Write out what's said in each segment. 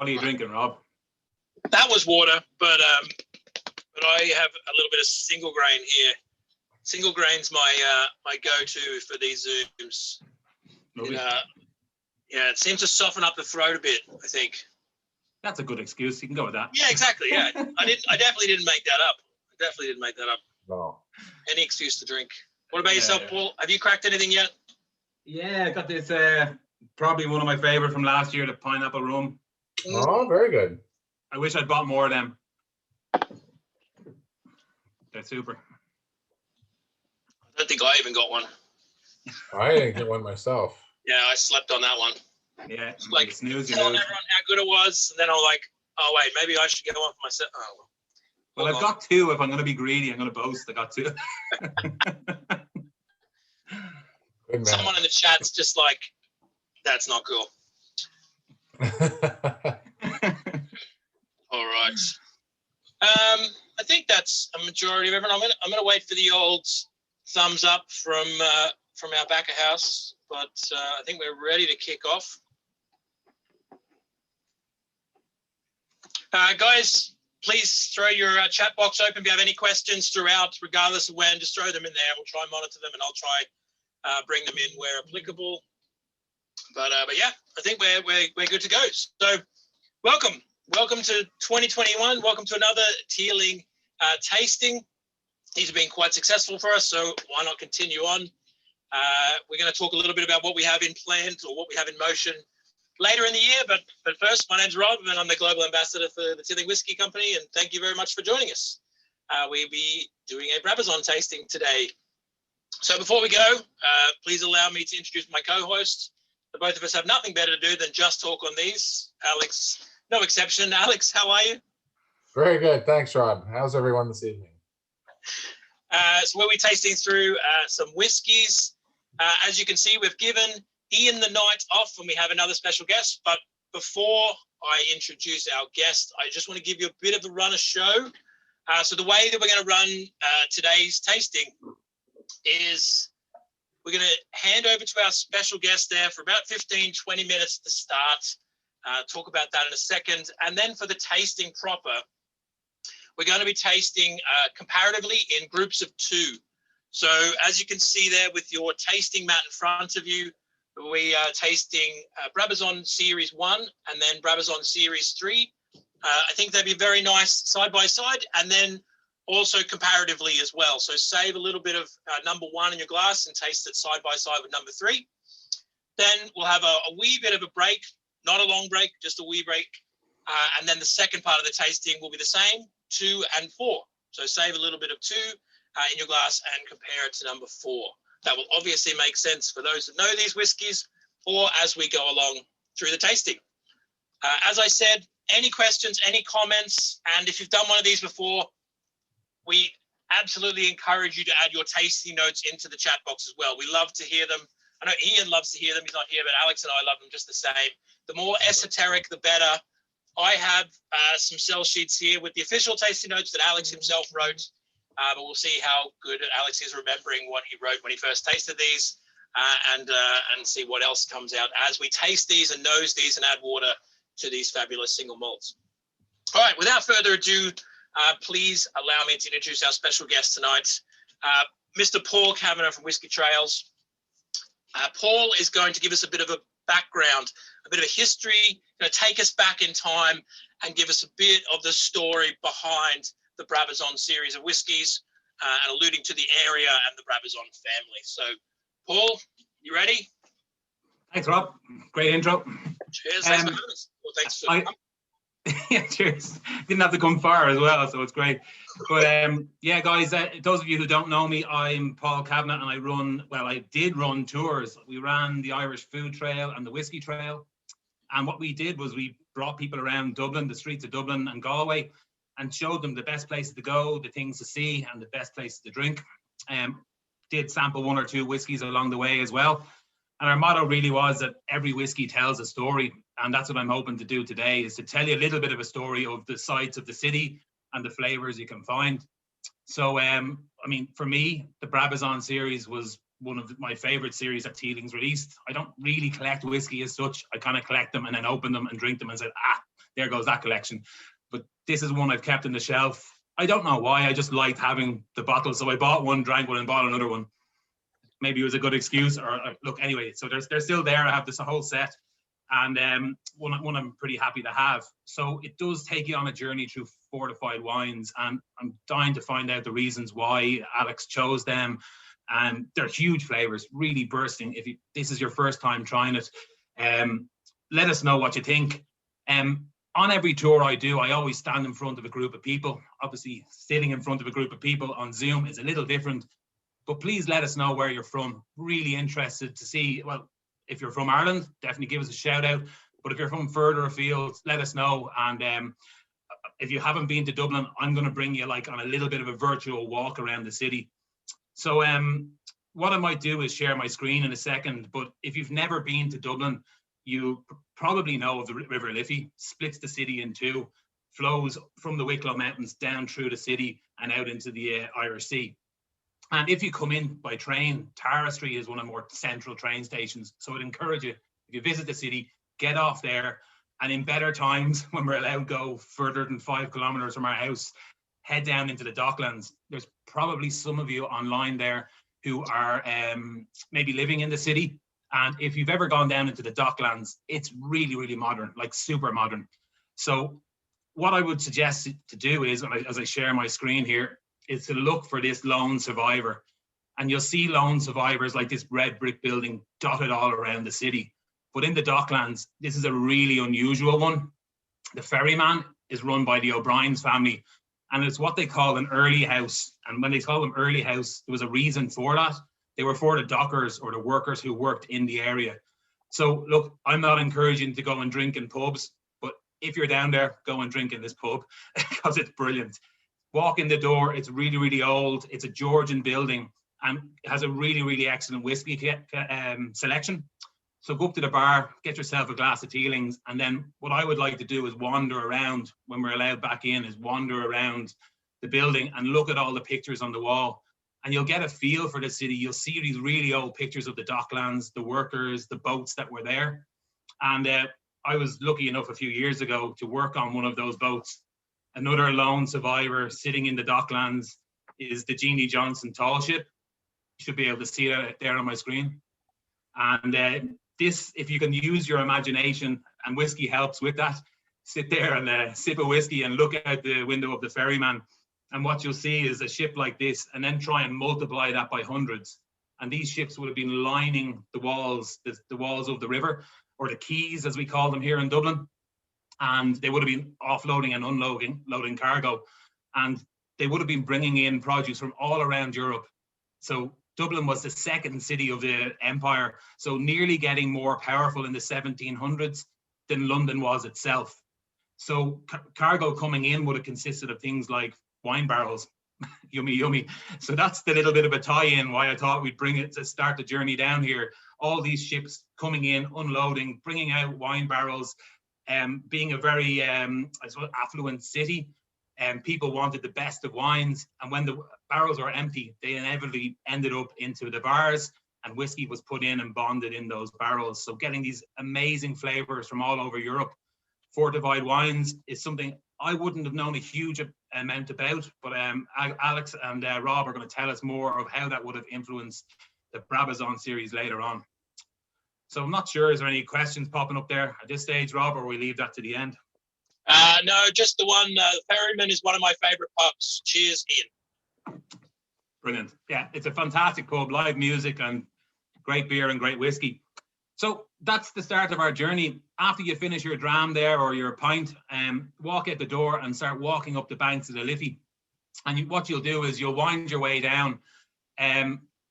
What are you drinking, Rob? That was water, but I have a little bit of single grain here. Single grain's my go-to for these Zooms. It seems to soften up the throat a bit, I think. That's a good excuse. You can go with that. Yeah, exactly. Yeah, I definitely didn't make that up. No. Any excuse to drink. What about yourself, Paul? Have you cracked anything yet? Yeah, I got this. Probably one of my favorite from last year, the pineapple rum. Oh, very good. I wish I'd bought more of them. They're super. I don't think I even got one. I didn't get one myself. Yeah, I slept on that one. Yeah, it's like snooze, telling everyone how good it was, and then I'm like, oh wait, maybe I should get one for myself. Oh, well, I've got two. If I'm going to be greedy, I'm going to boast. I got two. Someone in the chat's just like, that's not cool. All right. I think that's a majority of everyone. I'm gonna wait for the old thumbs up from our back of house, but I think we're ready to kick off. Guys, please throw your chat box open if you have any questions throughout, regardless of when. Just throw them in there. We'll try and monitor them, and I'll try bring them in where applicable. But yeah, I think we're good to go. So welcome to 2021. Welcome to another Teeling tasting. These have been quite successful for us, so why not continue on? We're going to talk a little bit about what we have in plans or what we have in motion later in the year. But first, my name's Rob, and I'm the global ambassador for the Teeling Whiskey Company. And thank you very much for joining us. We'll be doing a Brabazon tasting today. So before we go, please allow me to introduce my co-hosts. The both of us have nothing better to do than just talk on these. Alex, no exception. Alex, how are you? Very good. Thanks, Rob. How's everyone this evening? So we'll be tasting through some whiskies. As you can see, we've given Ian the night off and we have another special guest. But before I introduce our guest, I just want to give you a bit of a run of show. So the way that we're going to run today's tasting is we're going to hand over to our special guest there for about 15, 20 minutes to start. Talk about that in a second. And then for the tasting proper, we're going to be tasting comparatively in groups of two. So as you can see there with your tasting mat in front of you, we are tasting Brabazon Series 1 and then Brabazon Series 3. I think they'd be very nice side by side, and then also comparatively as well. So save a little bit of number 1 in your glass and taste it side by side with number 3. Then we'll have a wee bit of a break, not a long break, just a wee break. And then the second part of the tasting will be the same, 2 and 4. So save a little bit of 2 in your glass and compare it to number 4. That will obviously make sense for those that know these whiskies or as we go along through the tasting. As I said, any questions, any comments, and if you've done one of these before, we absolutely encourage you to add your tasting notes into the chat box as well. We love to hear them. I know Ian loves to hear them. He's not here, but Alex and I love them just the same. The more esoteric, the better. I have some sell sheets here with the official tasting notes that Alex himself wrote, but we'll see how good Alex is remembering what he wrote when he first tasted these, and see what else comes out as we taste these and nose these and add water to these fabulous single malts. All right, without further ado, please allow me to introduce our special guest tonight, Mr. Paul Kavanagh from Whiskey Trails. Paul is going to give us a bit of a background, a bit of a history, take us back in time and give us a bit of the story behind the Brabazon series of whiskies, and alluding to the area and the Brabazon family. So, Paul, you ready? Thanks, Rob. Great intro. Cheers. Thanks for having us. Well, thanks for coming. Yeah, cheers. Didn't have to come far as well, so it's great. But yeah, guys, those of you who don't know me, I'm Paul Kavanagh, and I did run tours. We ran the Irish Food Trail and the Whiskey Trail. And what we did was we brought people around Dublin, the streets of Dublin and Galway, and showed them the best places to go, the things to see, and the best places to drink. Did sample 1 or 2 whiskies along the way as well. And our motto really was that every whiskey tells a story. And that's what I'm hoping to do today, is to tell you a little bit of a story of the sides of the city and the flavors you can find. So, I mean, for me, the Brabazon series was one of my favorite series that Teeling's released. I don't really collect whiskey as such. I kind of collect them and then open them and drink them and say, there goes that collection. But this is one I've kept on the shelf. I don't know why. I just liked having the bottle. So I bought one, drank one, and bought another one. Maybe it was a good excuse. Or look, anyway, so they're still there. I have this whole set. And one I'm pretty happy to have. So it does take you on a journey through fortified wines, and I'm dying to find out the reasons why Alex chose them. And they're huge flavors, really bursting. If this is your first time trying it, let us know what you think. On every tour I do, I always stand in front of a group of people. Obviously, sitting in front of a group of people on Zoom is a little different, but please let us know where you're from. Really interested to see, well, if you're from Ireland, definitely give us a shout out. But if you're from further afield, let us know. And if you haven't been to Dublin, I'm going to bring you like on a little bit of a virtual walk around the city. So what I might do is share my screen in a second. But if you've never been to Dublin, you probably know of the River Liffey, splits the city in two, flows from the Wicklow Mountains down through the city and out into the Irish Sea. And if you come in by train, Tara Street is one of the more central train stations. So I'd encourage you, if you visit the city, get off there. And in better times, when we're allowed to go further than 5 kilometers from our house, head down into the Docklands. There's probably some of you online there who are maybe living in the city. And if you've ever gone down into the Docklands, it's really, really modern, like super modern. So what I would suggest to do is, as I share my screen here, is to look for this lone survivor. And you'll see lone survivors like this red brick building dotted all around the city. But in the Docklands, this is a really unusual one. The Ferryman is run by the O'Brien's family, and it's what they call an early house. And when they call them early house, there was a reason for that. They were for the dockers or the workers who worked in the area. So look, I'm not encouraging to go and drink in pubs, but if you're down there, go and drink in this pub because it's brilliant. Walk in the door, it's really, really old. It's a Georgian building and has a really, really excellent whiskey selection. So go up to the bar, get yourself a glass of Teelings, and then what I would like to do is wander around, when we're allowed back in, is wander around the building and look at all the pictures on the wall. And you'll get a feel for the city. You'll see these really old pictures of the Docklands, the workers, the boats that were there. And I was lucky enough a few years ago to work on one of those boats. Another lone survivor sitting in the Docklands is the Jeannie Johnson tall ship. You should be able to see that there on my screen. And this, if you can use your imagination, and whiskey helps with that, sit there and sip a whiskey and look out the window of the Ferryman. And what you'll see is a ship like this, and then try and multiply that by hundreds. And these ships would have been lining the walls of the river, or the quays, as we call them here in Dublin. And they would have been offloading and loading cargo. And they would have been bringing in produce from all around Europe. So Dublin was the second city of the empire, so nearly getting more powerful in the 1700s than London was itself. So cargo coming in would have consisted of things like wine barrels. Yummy, yummy. So that's the little bit of a tie-in why I thought we'd bring it to start the journey down here. All these ships coming in, unloading, bringing out wine barrels, being a very affluent city. People wanted the best of wines, and when the barrels were empty, they inevitably ended up into the bars, and whiskey was put in and bonded in those barrels. So getting these amazing flavors from all over Europe. Fortified wines is something I wouldn't have known a huge amount about, but Alex and Rob are going to tell us more of how that would have influenced the Brabazon series later on. So I'm not sure, is there any questions popping up there at this stage, Rob, or we leave that to the end? No, just the one. Ferryman is one of my favourite pubs. Cheers, Ian. Brilliant. Yeah, it's a fantastic pub, live music and great beer and great whiskey. So that's the start of our journey. After you finish your dram there or your pint, walk out the door and start walking up the banks of the Liffey. And what you'll do is you'll wind your way down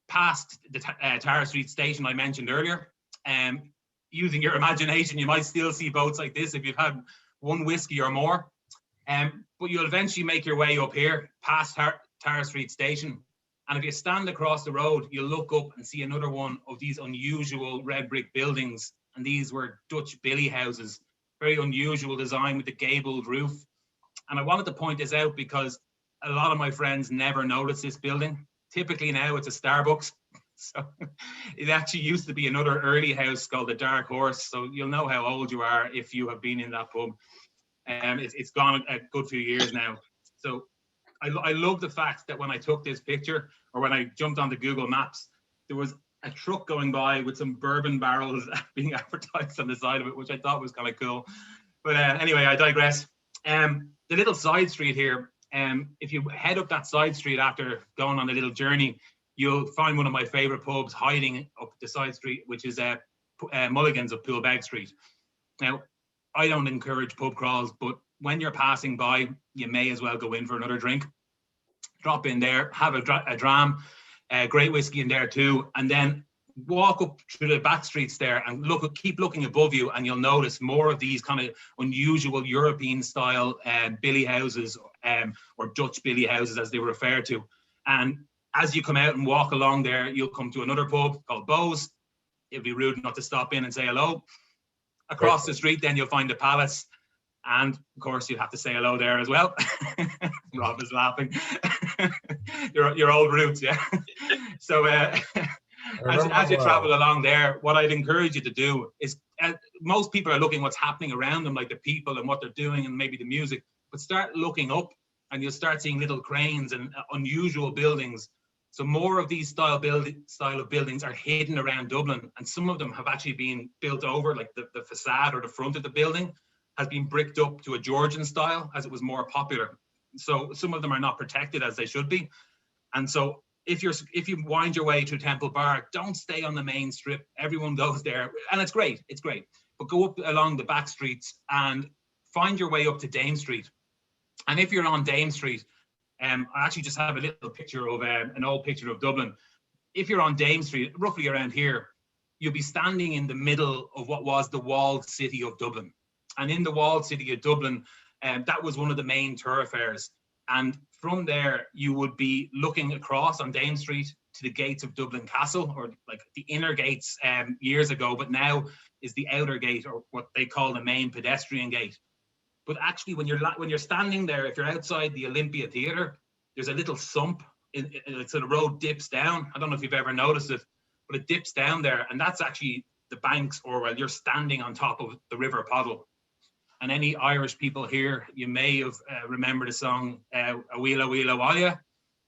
past the Tara Street station I mentioned earlier. Using your imagination, you might still see boats like this if you've had one whiskey or more. But you'll eventually make your way up here past Tara Street station. And if you stand across the road, you'll look up and see another one of these unusual red brick buildings. And these were Dutch billy houses, very unusual design with the gabled roof. And I wanted to point this out because a lot of my friends never noticed this building. Typically now it's a Starbucks. So it actually used to be another early house called the Dark Horse. So you'll know how old you are if you have been in that pub. It's gone a good few years now. So I love the fact that when I took this picture, or when I jumped onto Google Maps, there was a truck going by with some bourbon barrels being advertised on the side of it, which I thought was kind of cool. But anyway, I digress. The little side street here, if you head up that side street after going on a little journey, you'll find one of my favorite pubs hiding up the side street, which is Mulligan's of Poolbeg Street. Now, I don't encourage pub crawls, but when you're passing by, you may as well go in for another drink. Drop in there, have a dram, great whiskey in there too, and then walk up through the back streets there and keep looking above you, and you'll notice more of these kind of unusual European style billy houses, or Dutch billy houses as they were referred to. And as you come out and walk along there, you'll come to another pub called Bo's. It'd be rude not to stop in and say hello. Across the street, then you'll find the Palace. And of course, you have to say hello there as well. Rob is laughing. your old roots, yeah. So as you travel along there, what I'd encourage you to do is, most people are looking what's happening around them, like the people and what they're doing and maybe the music, but start looking up and you'll start seeing little cranes and unusual buildings. So more of these style of buildings are hidden around Dublin, and some of them have actually been built over, like the facade or the front of the building has been bricked up to a Georgian style as it was more popular. So some of them are not protected as they should be. And so if you wind your way to Temple Bar, don't stay on the main strip. Everyone goes there, and it's great. But go up along the back streets and find your way up to Dame Street. And if you're on Dame Street, I actually just have a little picture of an old picture of Dublin. If you're on Dame Street, roughly around here, you'll be standing in the middle of what was the walled city of Dublin. And in the walled city of Dublin, that was one of the main thoroughfares. And from there, you would be looking across on Dame Street to the gates of Dublin Castle, or like the inner gates years ago, but now is the outer gate, or what they call the main pedestrian gate. But actually, when you're standing there, if you're outside the Olympia Theatre, there's a little sump. So the road dips down. I don't know if you've ever noticed it, but it dips down there, and that's actually the banks, or you're standing on top of the River Poddle. And any Irish people here, you may have remembered the song A Wheela Wheela Walia,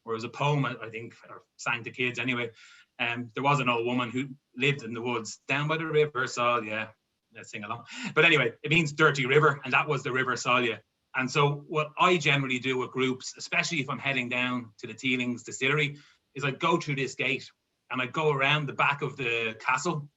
or it was a poem, I think, or sang to kids anyway. There was an old woman who lived in the woods down by the River Salya. Let's sing along. But anyway, it means dirty river, and that was the River Salya. And so what I generally do with groups, especially if I'm heading down to the Teeling's distillery, is I go through this gate and I go around the back of the castle.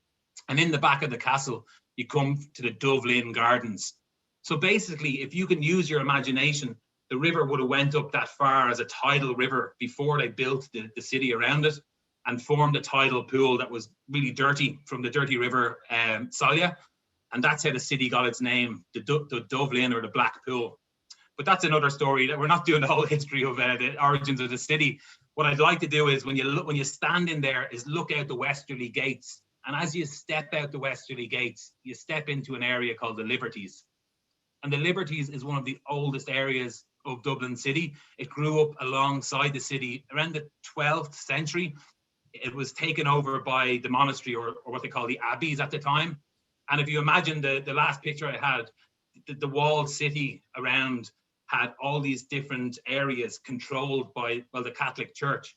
And in the back of the castle, you come to the Dovlin Gardens. So basically, if you can use your imagination, the river would have went up that far as a tidal river before they built the city around it, and formed a tidal pool that was really dirty from the dirty river Salya. And that's how the city got its name, the Dovlin, or the Black Pool. But that's another story. That we're not doing the whole history of the origins of the city. What I'd like to do is when you stand in there, is look out the westerly gates. And as you step out the westerly gates, you step into an area called the Liberties. And the Liberties is one of the oldest areas of Dublin city. It grew up alongside the city around the 12th century. It was taken over by the monastery, or what they call the abbeys at the time. And if you imagine the last picture I had, the walled city around had all these different areas controlled by, well, the Catholic Church.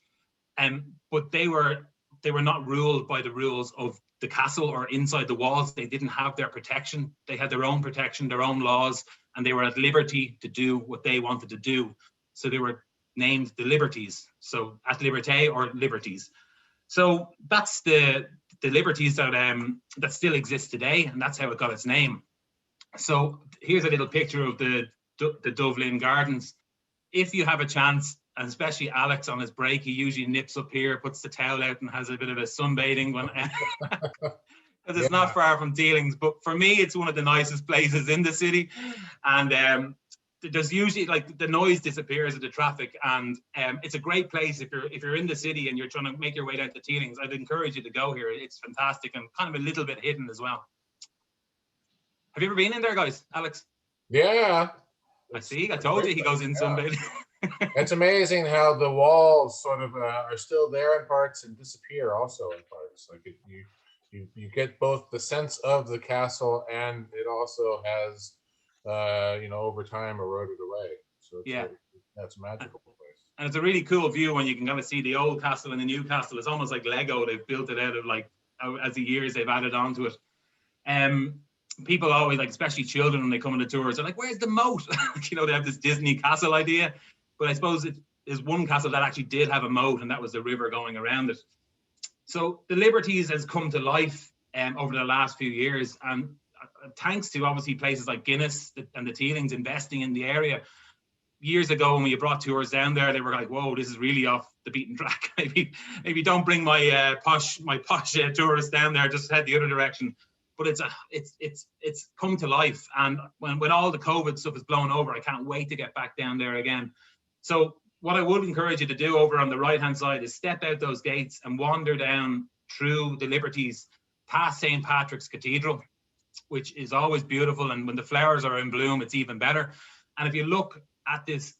But they were not ruled by the rules of the castle or inside the walls. They didn't have their protection. They had their own protection, their own laws, and they were at liberty to do what they wanted to do. So they were named the Liberties. So at liberté, or Liberties. So that's the Liberties that still exist today, and that's how it got its name. So here's a little picture of the Dovlin Gardens. If you have a chance, and especially Alex on his break, he usually nips up here, puts the towel out, and has a bit of a sunbathing one. Because it's not far from Teeling's. But for me, it's one of the nicest places in the city. And there's usually, like, the noise disappears with the traffic, and it's a great place if you're in the city and you're trying to make your way down to Teeling's. I'd encourage you to go here. It's fantastic and kind of a little bit hidden as well. Have you ever been in there, guys? Alex? Yeah. I see. I told you he goes in sunbathing. It's amazing how the walls sort of are still there in parts and disappear also in parts. Like you get both the sense of the castle, and it also has over time eroded away. So Yeah. That's a magical place. And it's a really cool view when you can kind of see the old castle and the new castle. It's almost like Lego. They've built it out of like, as the years they've added on to it. People always, like, especially children, when they come on the tours, they're like, where's the moat? They have this Disney castle idea. But I suppose it is one castle that actually did have a moat, and that was the river going around it. So the Liberties has come to life over the last few years. And thanks to obviously places like Guinness and the Teelings investing in the area. Years ago, when we brought tours down there, they were like, "Whoa, this is really off the beaten track. maybe don't bring my posh tourists down there. Just head the other direction." But it's come to life, and when all the COVID stuff is blown over, I can't wait to get back down there again. So what I would encourage you to do over on the right hand side is step out those gates and wander down through the Liberties, past St. Patrick's Cathedral, which is always beautiful, and when the flowers are in bloom, it's even better. And if you look at this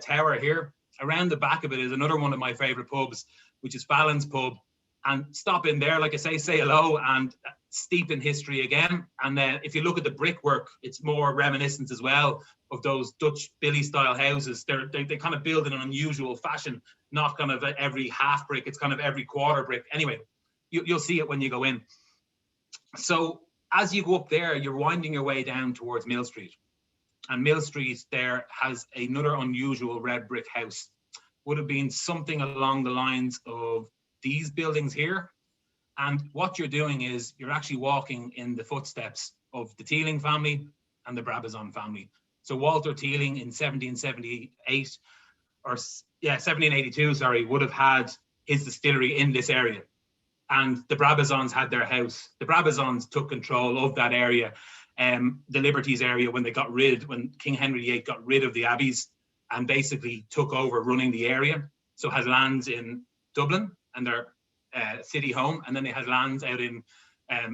tower here, around the back of it is another one of my favorite pubs, which is Fallon's Pub. And stop in there, like I say hello, and steep in history again. And then if you look at the brickwork, it's more reminiscent as well of those Dutch Billy style houses. They kind of build in an unusual fashion, not kind of every half brick, it's kind of every quarter brick. Anyway, you'll see it when you go in. So as you go up there, you're winding your way down towards Mill Street. And Mill Street there has another unusual red brick house. Would have been something along the lines of these buildings here. And what you're doing is you're actually walking in the footsteps of the Teeling family and the Brabazon family. So Walter Teeling in 1782, would have had his distillery in this area. And the Brabazons had their house. The Brabazons took control of that area, the Liberties area, when King Henry VIII got rid of the abbeys and basically took over running the area. So has lands in Dublin and their city home, and then they had lands out in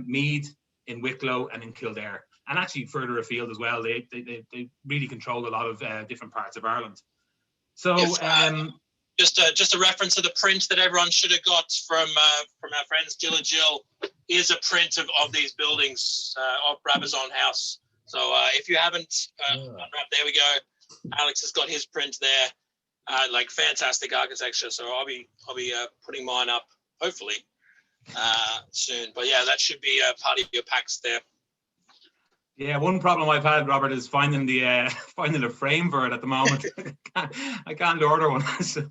Meath, in Wicklow, and in Kildare, and actually further afield as well. They really control a lot of different parts of Ireland. So just a reference to the print that everyone should have got from our friends Jill and Jill is a print of these buildings of Brabazon House. So if you haven't, there we go. Alex has got his print there. Like fantastic architecture. So I'll be putting mine up hopefully soon. But yeah, that should be part of your packs there. Yeah, one problem I've had, Robert, is finding the frame for it at the moment. I can't order one. So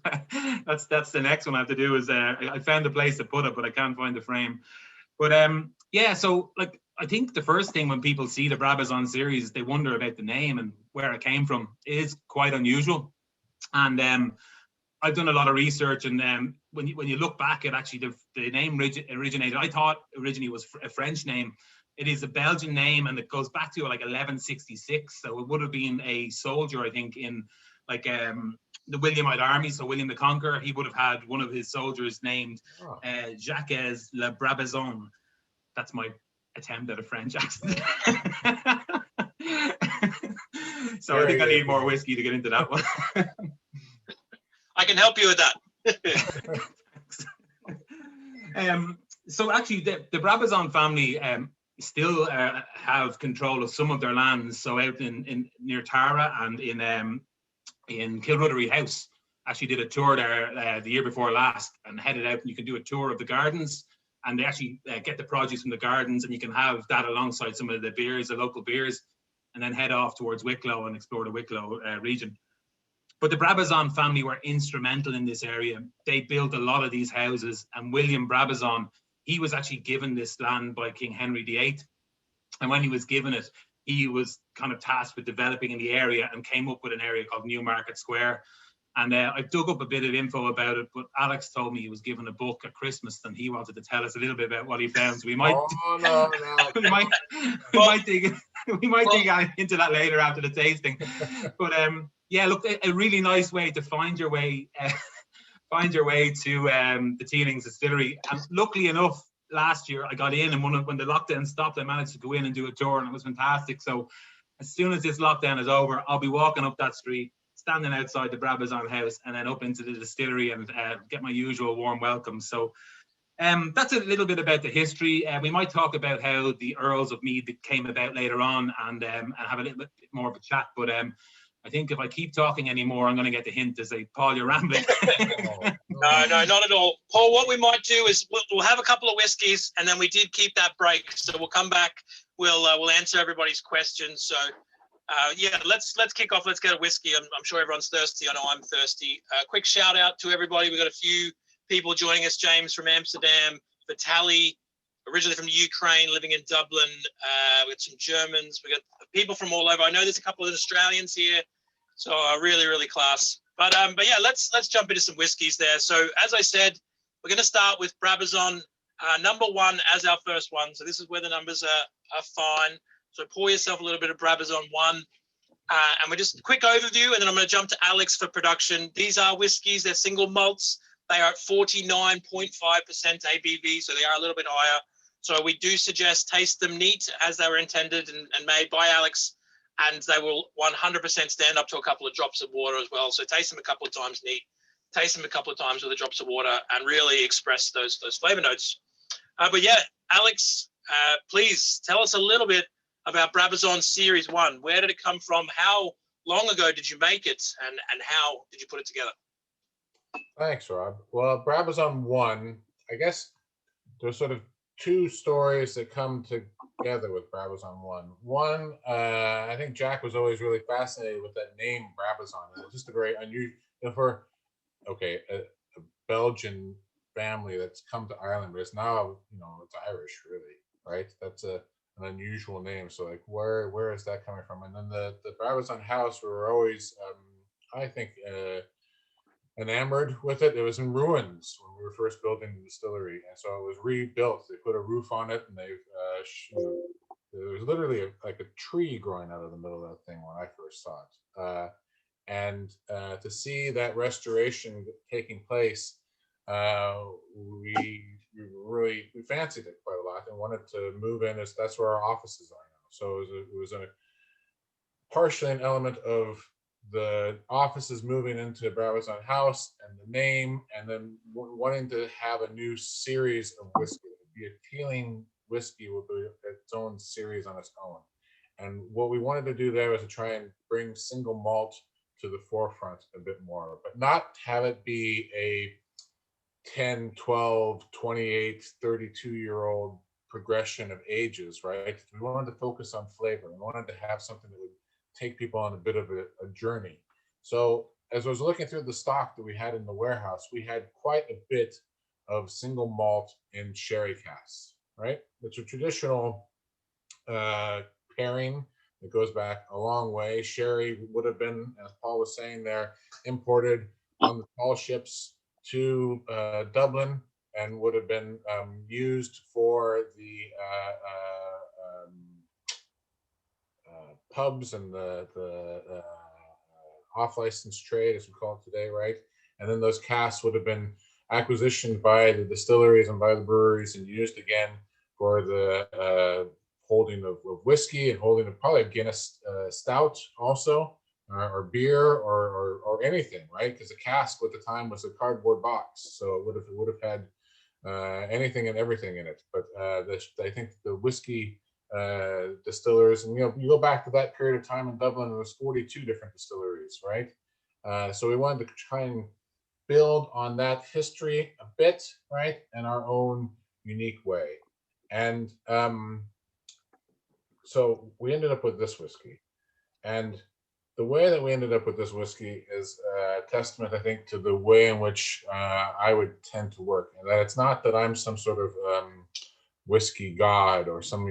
that's the next one I have to do. Is I found a place to put it, but I can't find the frame. But so like I think the first thing when people see the Brabazon series, they wonder about the name and where it came from. It is quite unusual, and I've done a lot of research. And when you look back at actually the name originated, I thought originally was a French name. It is a Belgian name, and it goes back to like 1166. So it would have been a soldier, I think, in like the Williamite army. So William the Conqueror, he would have had one of his soldiers named Jacques Le Brabazon. That's my attempt at a French accent. So I think I need more whiskey to get into that one. I can help you with that. So actually, the Brabazon family still have control of some of their lands. So out in near Tara and in Kilruddery House, actually did a tour there the year before last and headed out. And you can do a tour of the gardens, and they actually get the produce from the gardens, and you can have that alongside some of the beers, the local beers, and then head off towards Wicklow and explore the Wicklow region. But the Brabazon family were instrumental in this area. They built a lot of these houses, and William Brabazon, he was actually given this land by King Henry VIII. And when he was given it, he was kind of tasked with developing in the area and came up with an area called Newmarket Square. And I've dug up a bit of info about it, but Alex told me he was given a book at Christmas and he wanted to tell us a little bit about what he found. So we might, we might dig into that later after the tasting. But yeah, look, a really nice way to find your way to the Teeling's distillery. And luckily enough, last year I got in, and when the lockdown stopped, I managed to go in and do a tour, and it was fantastic. So as soon as this lockdown is over, I'll be walking up that street, standing outside the Brabazon house, and then up into the distillery and get my usual warm welcome. So That's a little bit about the history. We might talk about how the Earls of Mead came about later on, and have a little bit more of a chat. But I think if I keep talking anymore, I'm going to get the hint to say, Paul, you're rambling. No, not at all. Paul, what we might do is we'll have a couple of whiskeys, and then we did keep that break, so we'll come back. We'll answer everybody's questions. So yeah, let's kick off. Let's get a whiskey. I'm sure everyone's thirsty. I know I'm thirsty. Quick shout out to everybody. We've got a few people joining us. James from Amsterdam, Vitaly, originally from Ukraine, living in Dublin. With some Germans. We got people from all over. I know there's a couple of Australians here, so really, really class. But yeah, let's jump into some whiskeys there. So as I said, we're going to start with Brabazon, number one as our first one. So this is where the numbers are fine. So pour yourself a little bit of Brabazon 1. And we're just a quick overview, and then I'm going to jump to Alex for production. These are whiskeys. They're single malts. They are at 49.5% ABV, so they are a little bit higher. So we do suggest taste them neat as they were intended and made by Alex, and they will 100% stand up to a couple of drops of water as well. So taste them a couple of times neat, taste them a couple of times with the drops of water, and really express those flavor notes. But yeah, Alex, please tell us a little bit about Brabazon Series 1. Where did it come from? How long ago did you make it? And how did you put it together? Thanks, Rob. Well, Brabazon 1, I guess there's sort of two stories that come together with Brabazon 1. One, I think Jack was always really fascinated with that name Brabazon. It's just a very unusual, for, okay, a Belgian family that's come to Ireland, but it's now, it's Irish, really, right? That's an unusual name. So like, where is that coming from? And then the Brabazon house, we were always, I think, enamored with it. It was in ruins when we were first building the distillery, and so it was rebuilt. They put a roof on it, and there was literally like a tree growing out of the middle of that thing when I first saw it. And to see that restoration taking place, we fancied it quite a lot and wanted to move in, as that's where our offices are now. So it was partially an element of the offices moving into Brabazon House and the name, and then wanting to have a new series of whiskey. It'd be a Teeling whiskey with its own series on its own. And what we wanted to do there was to try and bring single malt to the forefront a bit more, but not have it be a 10, 12, 28, 32-year-old progression of ages, right? We wanted to focus on flavor. We wanted to have something that would take people on a bit of a journey. So as I was looking through the stock that we had in the warehouse, we had quite a bit of single malt in sherry casks, right? It's a traditional pairing that goes back a long way. Sherry would have been, as Paul was saying there, imported on the tall ships to Dublin, and would have been used for the pubs and the off-license trade, as we call it today, right? And then those casks would have been acquisitioned by the distilleries and by the breweries and used again for the holding of whiskey and holding of probably a Guinness stout also, or beer, or anything, right? Because the cask at the time was a cardboard box, so it would have had anything and everything in it. But I think the whiskey distillers, and you go back to that period of time in Dublin, there was 42 different distilleries, right? So we wanted to try and build on that history a bit, right, in our own unique way. And so we ended up with this whiskey, and the way that we ended up with this whiskey is a testament, I think, to the way in which I would tend to work, and that it's not that I'm some sort of whiskey god or some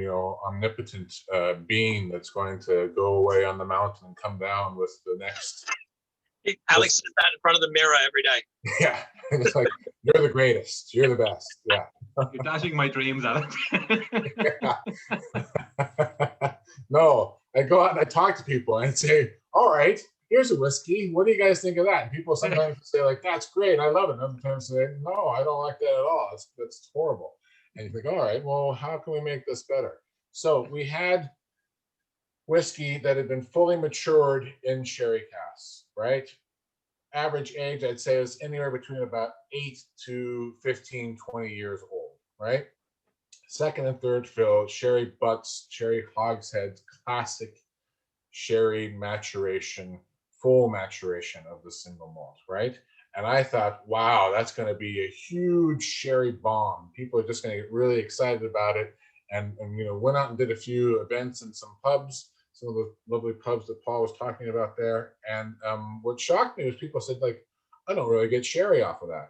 omnipotent being that's going to go away on the mountain and come down with the next. Alex says that in front of the mirror every day. Yeah, it's like, you're the greatest, you're the best. Yeah, you're dashing my dreams, Alex. No, I go out and I talk to people and say, all right, here's a whiskey, what do you guys think of that? And people sometimes say, like, that's great, I love it. Other times say, no, I don't like that at all, that's horrible. And you think, all right, well, how can we make this better? So we had whiskey that had been fully matured in sherry casks, right? average age, I'd say, is anywhere between about 8 to 15, 20 years old, right? Second and third fill, sherry butts, sherry hogsheads, classic sherry maturation, full maturation of the single malt, right? And I thought, wow, that's going to be a huge sherry bomb. People are just going to get really excited about it. And went out and did a few events in some pubs, some of the lovely pubs that Paul was talking about there. And what shocked me was people said, like, I don't really get sherry off of that.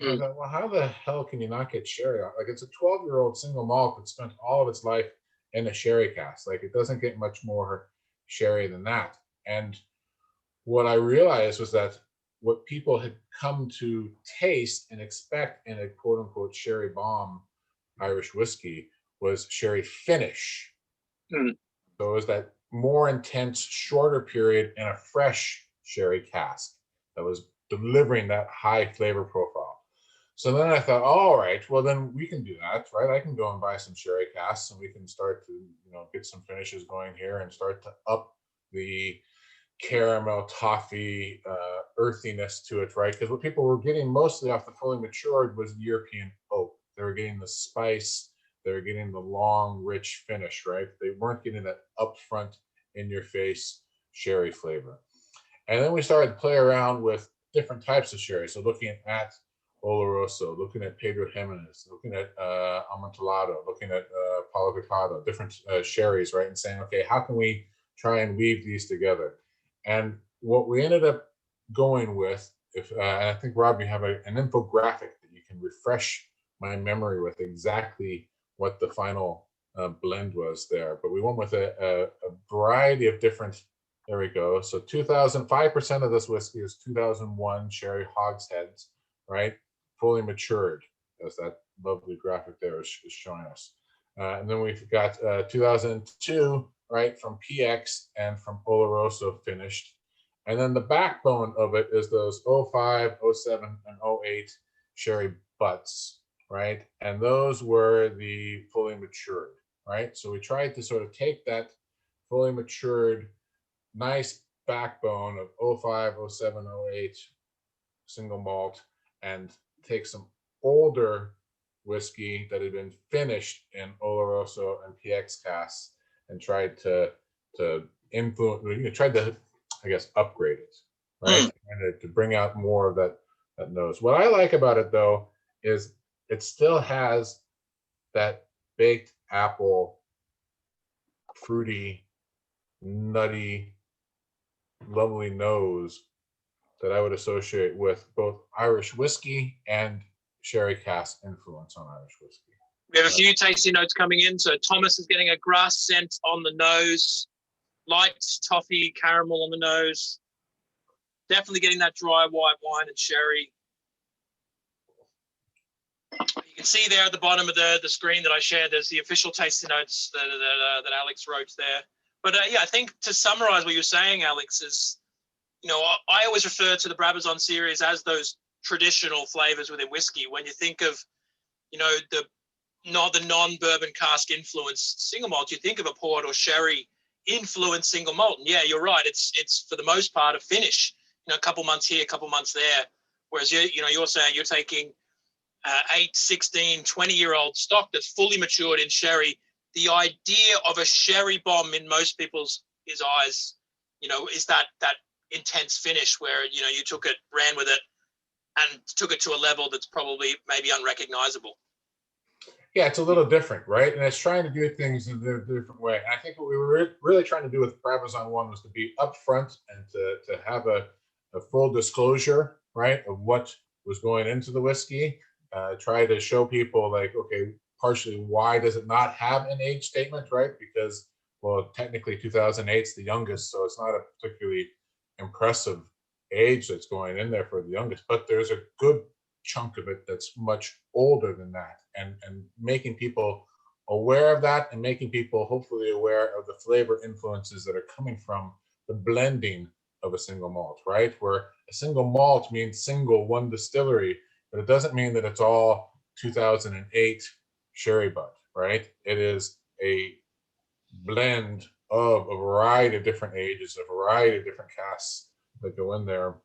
I thought, well, how the hell can you not get sherry off? Like, it's a 12-year-old single malt that spent all of its life in a sherry cask. Like, it doesn't get much more sherry than that. And what I realized was that what people had come to taste and expect in a quote unquote sherry bomb Irish whiskey was sherry finish. So it was that more intense, shorter period in a fresh sherry cask that was delivering that high flavor profile. So then I thought, all right, well then we can do that, right? I can go and buy some sherry casks and we can start to, get some finishes going here and start to up the caramel, toffee, earthiness to it, right? Because what people were getting mostly off the fully matured was European oak. They were getting the spice, they were getting the long, rich finish, right? They weren't getting that upfront, in-your-face sherry flavor. And then we started to play around with different types of sherry. So looking at Oloroso, looking at Pedro Jimenez, looking at Amontillado, looking at Palo Picado, different sherries, right? And saying, okay, how can we try and weave these together? And what we ended up going with, and I think, Rob, you have an infographic that you can refresh my memory with exactly what the final blend was there. But we went with a variety of different, there we go. So 5% of this whiskey is 2001 sherry hogsheads, right? Fully matured, as that lovely graphic there is showing us. And then we've got 2002, right, from PX and from Oloroso finished. And then the backbone of it is those 05, 07, and 08 sherry butts, right? And those were the fully matured, right? So we tried to sort of take that fully matured, nice backbone of 05, 07, 08 single malt and take some older whiskey that had been finished in Oloroso and PX casks and tried to influence, tried to, I guess, upgrade it, right? And to bring out more of that nose. What I like about it, though, is it still has that baked apple, fruity, nutty, lovely nose that I would associate with both Irish whiskey and sherry cask influence on Irish whiskey. We have a few tasting notes coming in. So Thomas is getting a grass scent on the nose, light toffee caramel on the nose. Definitely getting that dry white wine and sherry. You can see there at the bottom of the screen that I shared, there's the official tasting notes that Alex wrote there. But yeah, I think to summarize what you're saying, Alex, is, I always refer to the Brabazon series as those traditional flavors within whiskey. When you think of, the non-bourbon cask influenced single malt, you think of a port or sherry influenced single malt. And yeah, you're right. It's for the most part a finish, a couple months here, a couple months there. Whereas you're saying you're taking 8, 16, 20-year-old stock that's fully matured in sherry. The idea of a sherry bomb in most people's eyes, is that intense finish where, you ran with it and took it to a level that's probably maybe unrecognizable. Yeah, it's a little different, right? And it's trying to do things in a different way. And I think what we were really trying to do with Brabazon 1 was to be upfront and to have a full disclosure, right, of what was going into the whiskey. Try to show people, like, okay, partially why does it not have an age statement, right? Because, well, technically 2008 is the youngest, so it's not a particularly impressive age that's going in there for the youngest, but there's a good chunk of it that's much older than that, and making people aware of that and making people hopefully aware of the flavor influences that are coming from the blending of a single malt, right? Where a single malt means single, one distillery, but it doesn't mean that it's all 2008 sherry butt, right? It is a blend of a variety of different ages, a variety of different casks that go in there.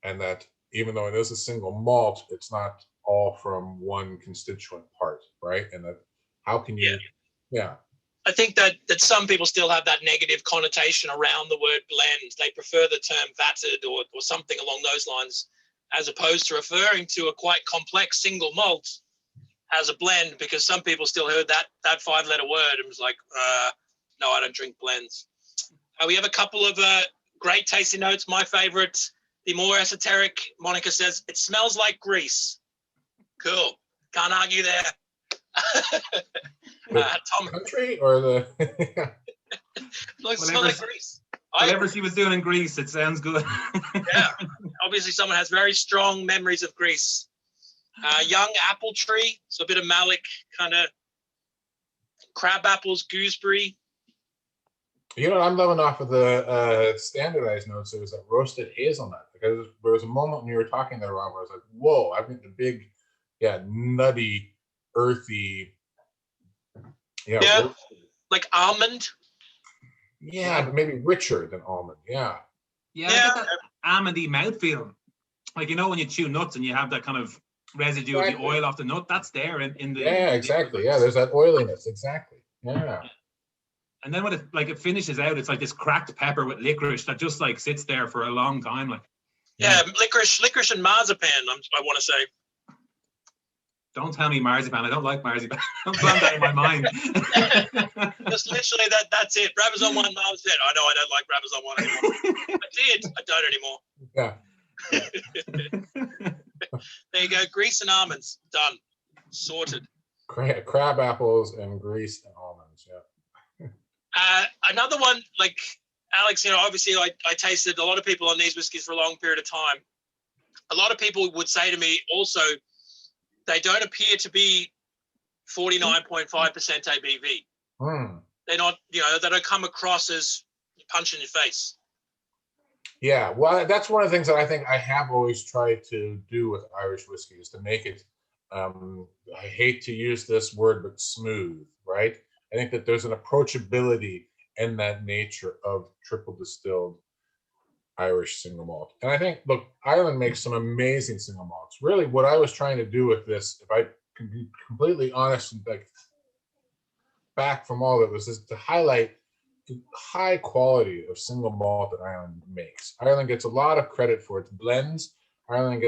and that even though it is a single malt, it's not all from one constituent part, right? And that how can you, yeah. I think that some people still have that negative connotation around the word blend. They prefer the term vatted or something along those lines, as opposed to referring to a quite complex single malt as a blend, because some people still heard that 5-letter word and was like, no, I don't drink blends. We have a couple of great tasting notes. My favorite, the more esoteric, Monica says, it smells like grease. Cool. Can't argue there. Tom, country or the smells like grease. Whatever she was doing in Greece, it sounds good. Yeah, obviously someone has very strong memories of Greece. Young apple tree, so a bit of malic, kind of crab apples, gooseberry. You know, I'm loving off of the standardized notes. It was that roasted hazelnut, because there was a moment when you were talking there, Rob, where I was like, whoa, I've got the big, nutty, earthy, like almond. Yeah, but maybe richer than almond. Yeah. Yeah, I get that almondy mouthfeel. Like, you know, when you chew nuts and you have that kind of residue of the oil off the nut, that's there in the. Yeah, exactly. Yeah, there's that oiliness. Exactly. Yeah. And then when it finishes out, it's like this cracked pepper with licorice that just like sits there for a long time. Like. Yeah, licorice and marzipan, I want to say. Don't tell me marzipan. I don't like marzipan. I'm glad that in my mind. Just literally that's it. Brabazon 1, Mom said, I know I don't like Brabazon 1 anymore. I don't anymore. There you go. Grease and almonds. Done. Sorted. Crab apples and grease and almonds. Yeah. Another one, like Alex, you know, obviously I tasted a lot of people on these whiskeys for a long period of time. A lot of people would say to me also, they don't appear to be 49.5% ABV. They're not, you know, they don't come across as punch in your face. Yeah, well, that's one of the things that I think I have always tried to do with Irish whiskey is to make it, I hate to use this word, but smooth, right? I think that there's an approachability in that nature of triple distilled Irish single malt. And I think, look, Ireland makes some amazing single malts. Really, what I was trying to do with this, if I can be completely honest and like back from all of it, was just to highlight the high quality of single malt that Ireland makes. Ireland gets a lot of credit for its blends. Ireland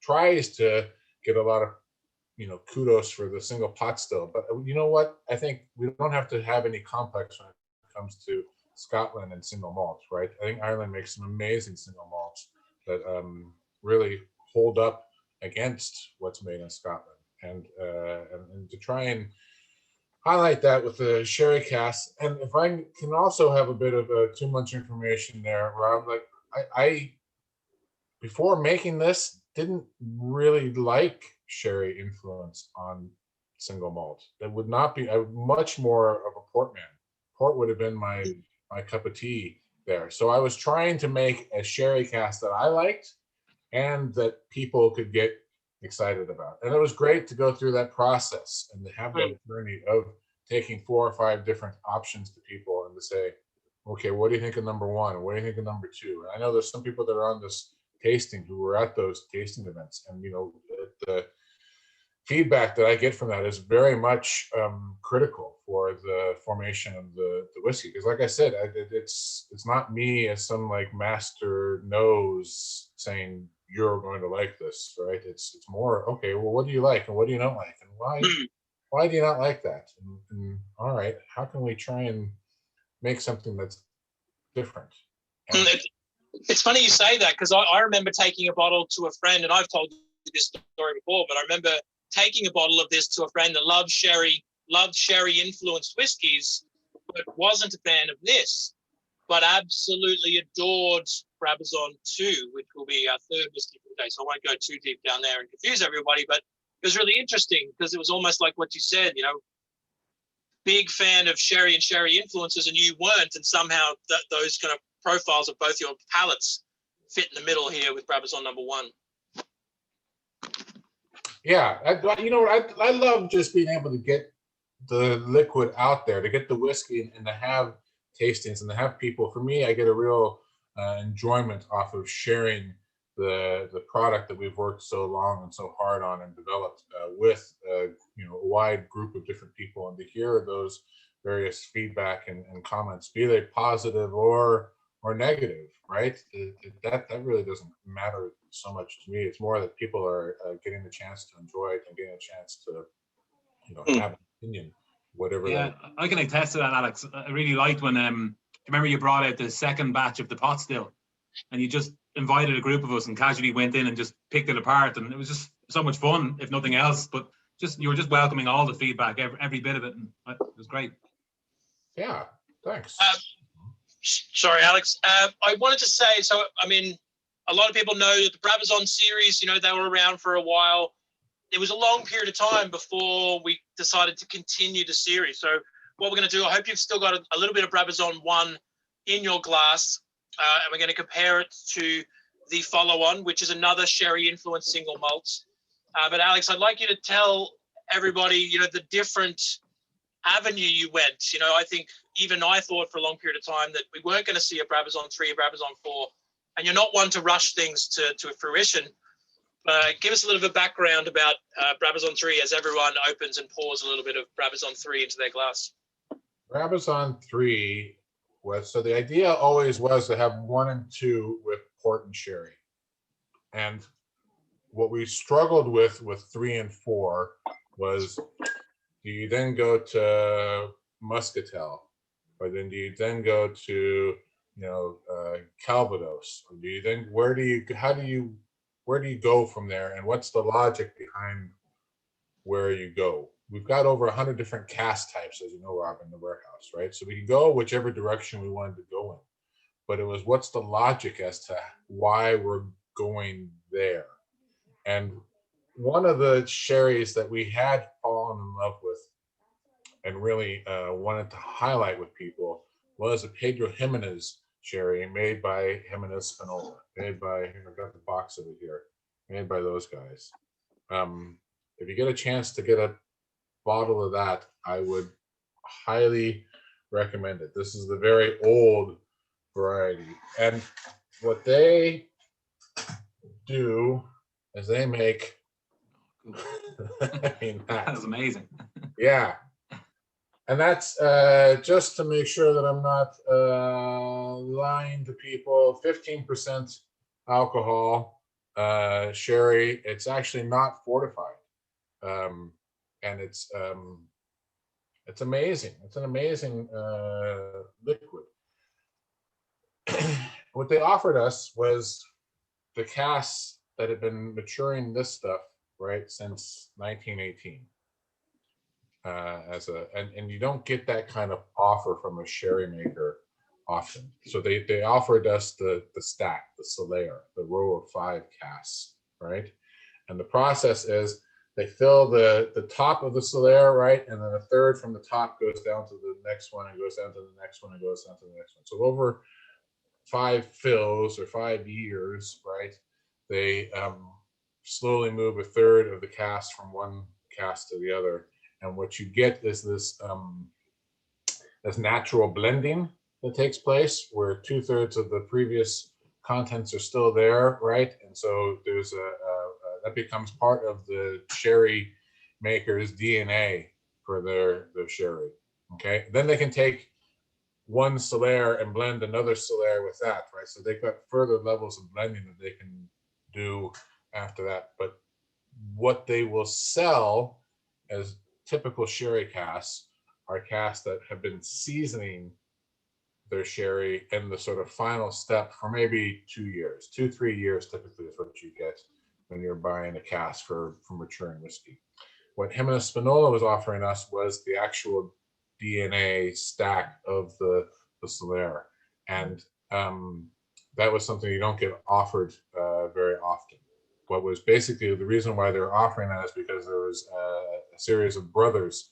tries to get a lot of, kudos for the single pot still. But you know what? I think we don't have to have any complex when it comes to Scotland and single malts, right? I think Ireland makes some amazing single malts that really hold up against what's made in Scotland, and to try and highlight that with the sherry cask. And if I can also have a bit of too much information there, Rob, like I before making this didn't really like sherry influence on single malt. That would not be much more of a port man. Port would have been my cup of tea there. So I was trying to make a sherry cask that I liked and that people could get excited about. And it was great to go through that process and to have that journey of taking 4 or 5 different options to people and to say, okay, what do you think of number 1? What do you think of number 2? And I know there's some people that are on this tasting who were at those tasting events, and the feedback that I get from that is very much critical for the formation of the whiskey. Because like I said, it's not me as some like master knows saying you're going to like this, right? It's more, okay, well, what do you like and what do you not like, and why do you not like that? And all right, how can we try and make something that's different? And it's funny you say that, because I remember taking a bottle to a friend, and I've told you this story before, but I remember taking a bottle of this to a friend that loved sherry influenced whiskeys, but wasn't a fan of this, but absolutely adored Brabazon 2, which will be our third whiskey for the day. So I won't go too deep down there and confuse everybody, but it was really interesting because it was almost like what you said, big fan of sherry and sherry influences, and you weren't, and somehow those kind of profiles of both your palates fit in the middle here with Brabazon number 1. Yeah, I love just being able to get the liquid out there, to get the whiskey and to have tastings and to have people. For me, I get a real enjoyment off of sharing the product that we've worked so long and so hard on and developed with a wide group of different people, and to hear those various feedback and comments, be they positive or negative, right? That really doesn't matter so much to me. It's more that people are getting the chance to enjoy it and getting a chance to have an opinion, whatever. Yeah, I can attest to that, Alex. I really liked when remember you brought out the second batch of the pot still, and you just invited a group of us and casually went in and just picked it apart, and it was just so much fun, if nothing else. But you were just welcoming all the feedback, every bit of it, and it was great. Yeah, thanks. Sorry, Alex. I wanted to say, so I mean, a lot of people know the Brabazon series. They were around for a while. It was a long period of time before we decided to continue the series. So what we're going to do, I hope you've still got a little bit of Brabazon 1 in your glass, and we're going to compare it to the follow-on, which is another sherry-influenced single malt. But Alex, I'd like you to tell everybody, the different avenue you went. I think even I thought for a long period of time that we weren't going to see a Brabazon 3, a Brabazon 4, and you're not one to rush things to fruition. Give us a little bit of background about Brabazon 3 as everyone opens and pours a little bit of Brabazon 3 into their glass. Brabazon 3 was, so the idea always was to have 1 and 2 with port and sherry. And what we struggled with 3 and 4 was, do you then go to Muscatel, or then do you then go to Calvados, or do you then where do you go from there, and what's the logic behind where you go? We've got over 100 different cask types, as you know, Rob, in the warehouse, right? So we can go whichever direction we wanted to go in, but it was what's the logic as to why we're going there. And one of the sherries that we had fallen in love with and really wanted to highlight with people was a Pedro Jimenez sherry made by Jimenez Spinola, made by, I've got the box of it here, made by those guys. If you get a chance to get a bottle of that, I would highly recommend it. This is the very old variety. And what they do is they make, I mean, That's amazing. Yeah. And that's just to make sure that I'm not lying to people, 15% alcohol, sherry. It's actually not fortified. And it's amazing. It's an amazing liquid. What they offered us was the casks that had been maturing this stuff, right, since 1918. And you don't get that kind of offer from a sherry maker often. So they offered us the stack, the Solaire, the row of 5 casks, right? And the process is they fill the top of the Solaire, right? And then a third from the top goes down to the next one and goes down to the next one and goes down to the next one. So over 5 fills or 5 years, right? They slowly move a third of the cask from one cask to the other. And what you get is this natural blending that takes place where 2/3 of the previous contents are still there, right? And so there's that becomes part of the sherry maker's DNA for their sherry. Okay, then they can take one Solaire and blend another Solaire with that, right? So they've got further levels of blending that they can do after that. But what they will sell as typical sherry casks are casks that have been seasoning their sherry in the sort of final step for maybe 2 years, 2-3 years typically is what you get when you're buying a cask for maturing whiskey. What Jimenez Spinola was offering us was the actual DNA stack of the Solaire, and that was something you don't get offered very often. What was basically the reason why they were offering that is because there was a series of brothers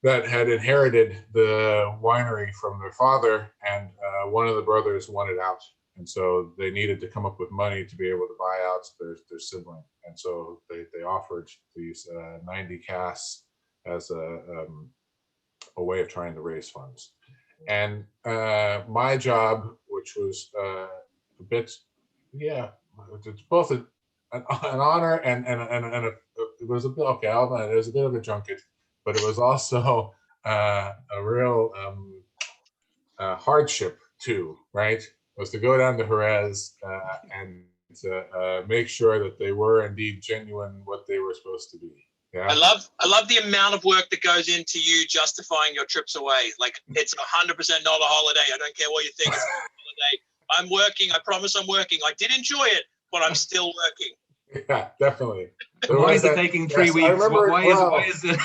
that had inherited the winery from their father, and one of the brothers wanted out, and so they needed to come up with money to be able to buy out their sibling, and so they offered these 90 casks as a way of trying to raise funds. And my job, which was a bit, it's both an honor and it was a bit okay. I'll admit it was a bit of a junket, but it was also a real hardship too, right? Was to go down to Jerez and to make sure that they were indeed genuine, what they were supposed to be. Yeah. I love the amount of work that goes into you justifying your trips away. Like, it's 100% not a holiday. I don't care what you think. It's not a holiday. I'm working. I promise I'm working. I did enjoy it, but I'm still working. Yeah, definitely. Why is it taking 3 weeks? Why is it?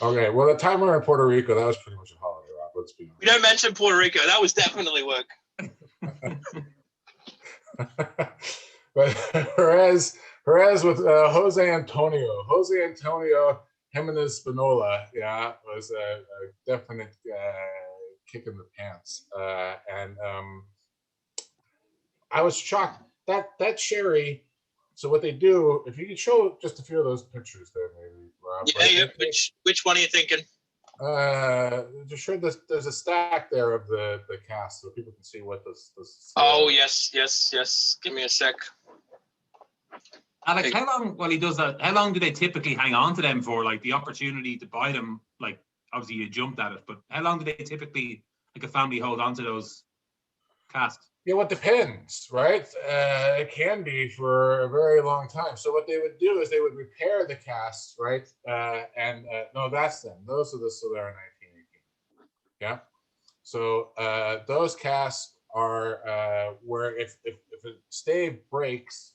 Okay, well, the time we were in Puerto Rico, that was pretty much a holiday, Rob. Let's be honest. We don't mention Puerto Rico. That was definitely work. But Jerez with Jose Antonio Jimenez Spinola, yeah, was a definite kick in the pants. And I was shocked that sherry. So what they do, if you could show just a few of those pictures there, maybe, Rob. Yeah. Which one are you thinking? Just sure there's a stack there of the cast, so people can see what this. Oh yes. Give me a sec. Alex, how long? While he does that, how long do they typically hang on to them for? Like the opportunity to buy them. Like obviously you jumped at it, but how long do they typically, like a family, hold on to those casks? Yeah, well, it depends, right? It can be for a very long time. So what they would do is they would repair the casks, right? No, that's them. Those are the Solera 1918. Yeah. So those casks are where if a stave breaks,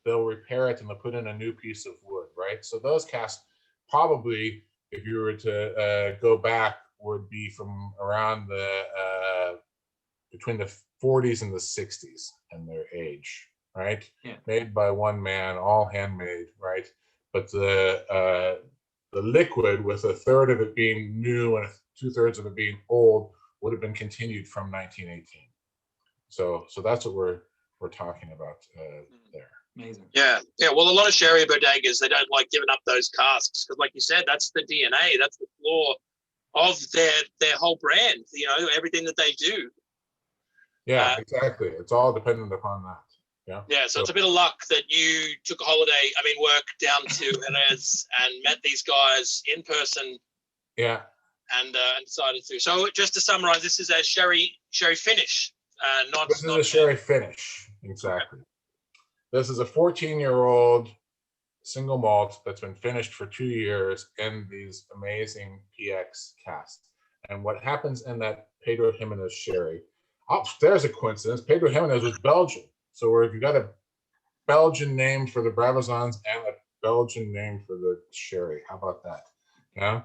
they'll repair it and they'll put in a new piece of wood, right? So those casks probably, if you were to go back, would be from around the between the 40s and the 60s in their age, right? Yeah. Made by one man, all handmade, right? But the liquid, with a third of it being new and 2/3 of it being old, would have been continued from 1918. So that's what we're talking about there. Amazing. Yeah. Well, a lot of sherry bodegas, they don't like giving up those casks because, like you said, that's the DNA, that's the flaw of their whole brand. You know, everything that they do. Yeah, exactly. It's all dependent upon that. Yeah. Yeah. So it's a bit of luck that you took a holiday. I mean, work down to Jerez and met these guys in person. Yeah. And decided to. So just to summarize, this is a sherry finish. This is a sherry finish. Exactly. Okay. This is a 14-year-old single malt that's been finished for 2 years in these amazing PX casks. And what happens in that Pedro Jimenez sherry? Oh, there's a coincidence. Pedro Jimenez was Belgian. So if you got a Belgian name for the Brabazons and a Belgian name for the sherry, how about that? Yeah.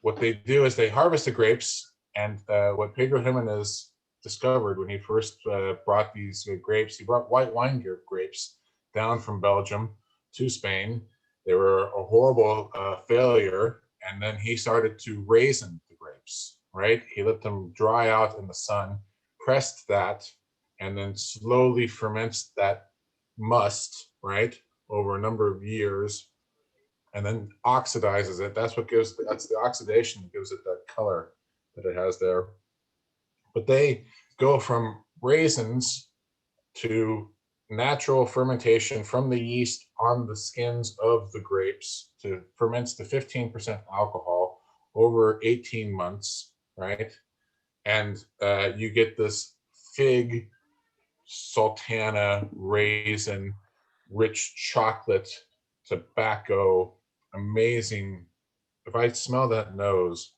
What they do is they harvest the grapes, and what Pedro Jimenez discovered when he first brought these grapes, he brought white wine grapes down from Belgium to Spain. They were a horrible failure, and then he started to raisin the grapes. Right? He let them dry out in the sun, pressed that, and then slowly ferments that must, right, over a number of years, and then oxidizes it. That's the oxidation that gives it that color that it has there. But they go from raisins to natural fermentation from the yeast on the skins of the grapes to ferments to 15% alcohol over 18 months. Right, and you get this fig, sultana, raisin, rich chocolate, tobacco, amazing. If I smell that nose,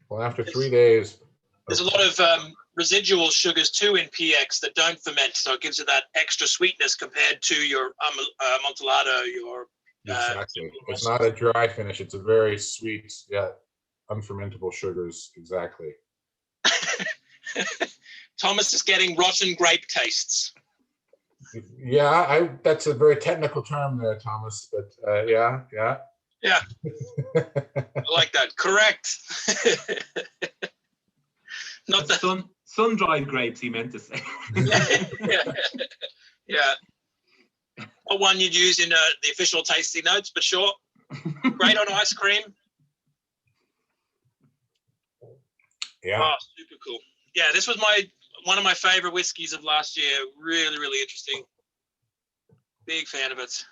well, after 3 days, there's a lot of residual sugars too in PX that don't ferment, so it gives you that extra sweetness compared to your Amontillado. Exactly, it's not a dry finish; it's a very sweet, unfermentable sugars. Exactly. Thomas is getting rotten grape tastes. Yeah, that's a very technical term there, Thomas, but yeah. I like that. Correct. Not the sun-dried grapes, he meant to say. Yeah. Not one you'd use in the official tasting notes, but sure. Great on ice cream. Yeah. Oh, super cool. Yeah, this was one of my favorite whiskeys of last year. Really, really interesting. Big fan of it.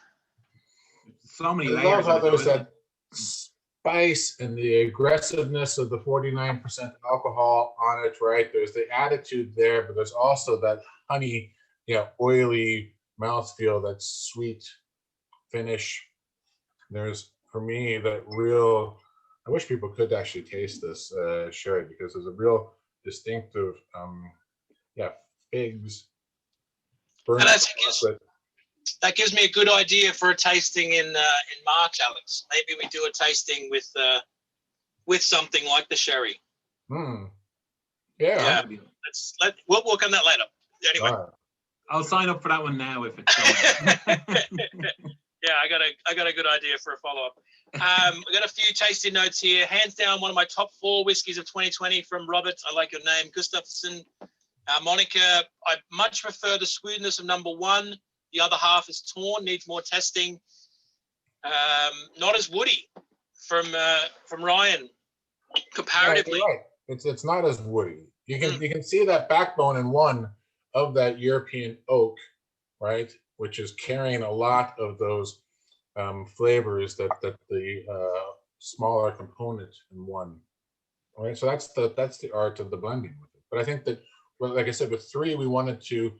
So many I layers. love how in it, there's though, isn't that spice and the aggressiveness of the 49% alcohol on it, right? There's the attitude there, but there's also that honey, oily mouthfeel, that sweet finish. There's, for me, that real, I wish people could actually taste this sherry, because there's a real distinctive, figs, burnt And chocolate. that gives me a good idea for a tasting in March, Alex. Maybe we do a tasting with something like the sherry. Yeah. We'll work on that later. Anyway, I'll sign up for that one now if it's done. Yeah, I got a good idea for a follow-up. I got a few tasting notes here. Hands down, one of my top 4 whiskies of 2020 from Robert. I like your name, Gustafsson. Monica, I much prefer the smoothness of number 1. The other half is torn, needs more testing. Not as woody from Ryan, comparatively. Yeah, right. It's not as woody. You can see that backbone in one of that European oak, right, which is carrying a lot of those flavors that the smaller component in one. All right, so that's the art of the blending with it. But I think that, well, like I said, with 3, we wanted to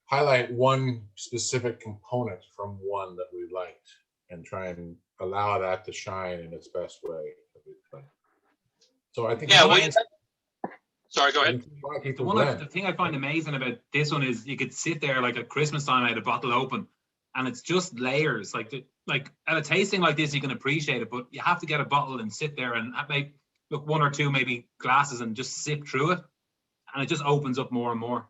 highlight one specific component from one that we liked and try and allow that to shine in its best way. So I think Sorry, go ahead. The thing I find amazing about this one is you could sit there like at Christmas time, I had a bottle open, and it's just layers. Like at a tasting like this, you can appreciate it, but you have to get a bottle and sit there and make look 1 or 2 maybe glasses and just sip through it, and it just opens up more and more.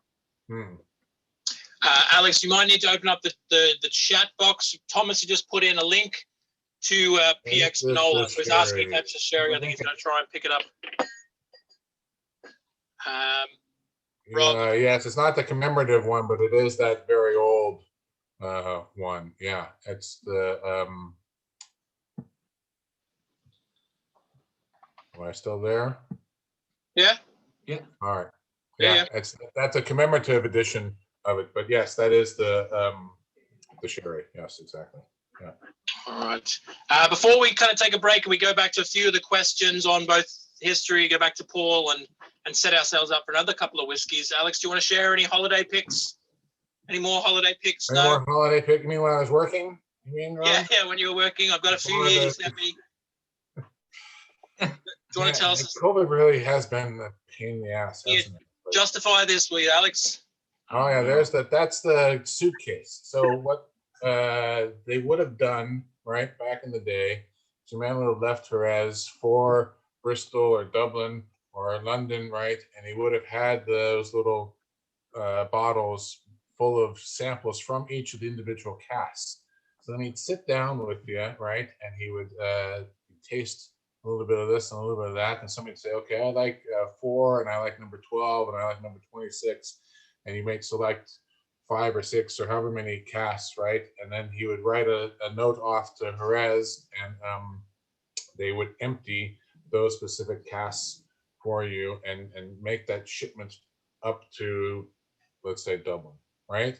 Alex, you might need to open up the chat box. Thomas, you just put in a link to PX Nola, who's asking if that's a sherry. I think he's going to try and pick it up. Yes, it's not the commemorative one, but it is that very old one. Yeah, it's the. Am I still there? Yeah. All right. Yeah. That's a commemorative edition of it, but yes, that is the sherry. Yes, exactly. Yeah. All right. Before we kind of take a break and we go back to a few of the questions on both history, go back to Paul and set ourselves up for another couple of whiskeys. Alex, do you want to share any holiday picks? Any more holiday picks? Any more holiday pick? You mean when I was working? You mean, Ron? Yeah, when you were working. I've got a few here you sent me. Do you want to tell us? COVID really has been a pain in the ass, hasn't it? Justify this, will you, Alex? Oh yeah, that's the suitcase. So what they would have done, right, back in the day, Jermaine would have left Jerez for Bristol or Dublin or London, right, and he would have had those little bottles full of samples from each of the individual casks. So then he'd sit down with you, right, and he would taste a little bit of this and a little bit of that, and somebody'd say, okay, I like 4, and I like number 12, and I like number 26, and you might select 5 or 6 or however many casks, right? And then he would write a note off to Jerez, and they would empty those specific casks for you and make that shipment up to, let's say, Dublin, right?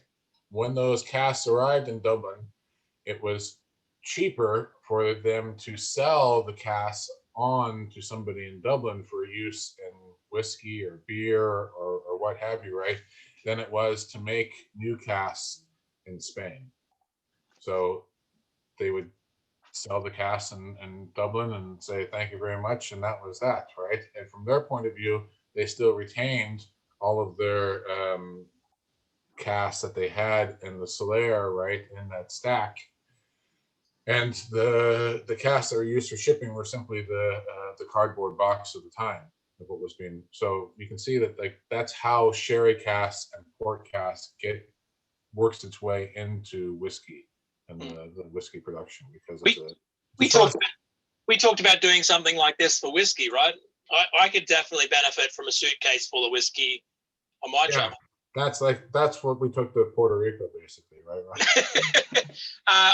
When those casks arrived in Dublin, it was cheaper for them to sell the casks on to somebody in Dublin for use in whiskey or beer or what have you, right, than it was to make new casks in Spain. So they would sell the casks in Dublin and say, thank you very much, and that was that, right? And from their point of view, they still retained all of their casks that they had in the cellar, right, in that stack. And the casks that were used for shipping were simply the cardboard box of the time of what was being. So you can see that that's how sherry casks and port casks works its way into whiskey and the whiskey production, because we talked about doing something like this for whiskey, right? I could definitely benefit from a suitcase full of whiskey on my travel. That's what we took to Puerto Rico, basically, right?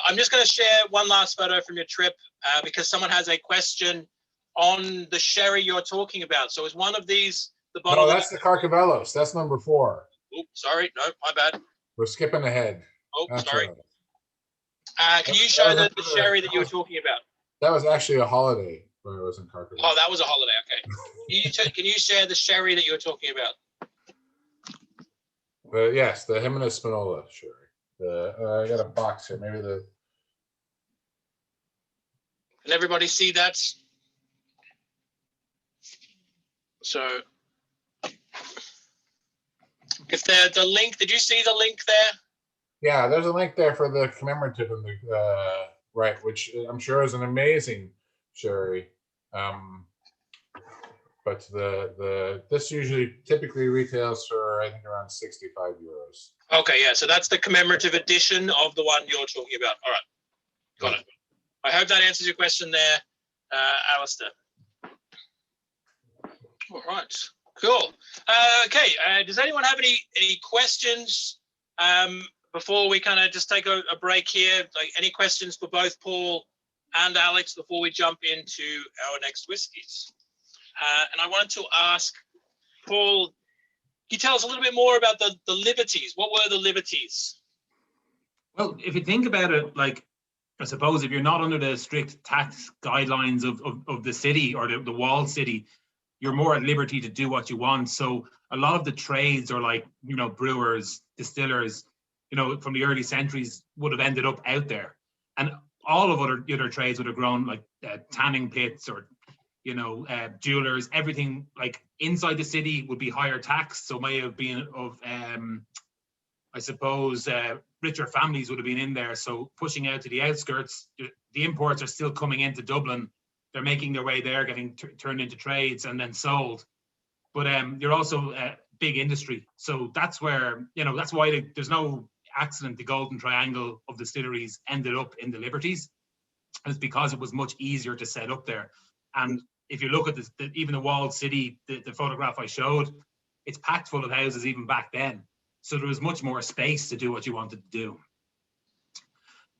I'm just going to share one last photo from your trip because someone has a question on the sherry you're talking about. So is one of these the bottle? No, that's the Carcavelos. That's number 4. Oh, sorry. No, my bad. We're skipping ahead. Oh, That's sorry. Right. Can you show the sherry that you were talking about? That was actually a holiday when it was in Carcavelos. Oh, that was a holiday. Okay. Can you share the sherry that you were talking about? Yes, the Jimenez Spinola sherry. I got a box here. Maybe the. Can everybody see that? So, if the link, did you see the link there? Yeah, there's a link there for the commemorative in the right, which I'm sure is an amazing sherry. But this typically retails for, I think, around 65 euros. Okay, yeah. So that's the commemorative edition of the one you're talking about. All right, got it. I hope that answers your question there, Alistair. All right, cool. Okay, does anyone have any questions before we kind of just take a break here? Like, any questions for both Paul and Alex before we jump into our next whiskies? And I wanted to ask Paul, can you tell us a little bit more about the liberties? What were the liberties? Well, if you think about it, like, I suppose if you're not under the strict tax guidelines of the city or the walled city, you're more at liberty to do what you want. So a lot of the trades, or like, brewers, distillers, from the early centuries would have ended up out there. And all of the other trades would have grown, like tanning pits or, jewelers, everything like inside the city would be higher tax. So may have been of, I suppose, richer families would have been in there. So pushing out to the outskirts, the imports are still coming into Dublin. They're making their way there, getting turned into trades and then sold. But you're also a big industry. So that's where, that's why there's no accident. The golden triangle of distilleries ended up in the Liberties. It's because it was much easier to set up there. And if you look at even the walled city, the photograph I showed, it's packed full of houses even back then. So there was much more space to do what you wanted to do.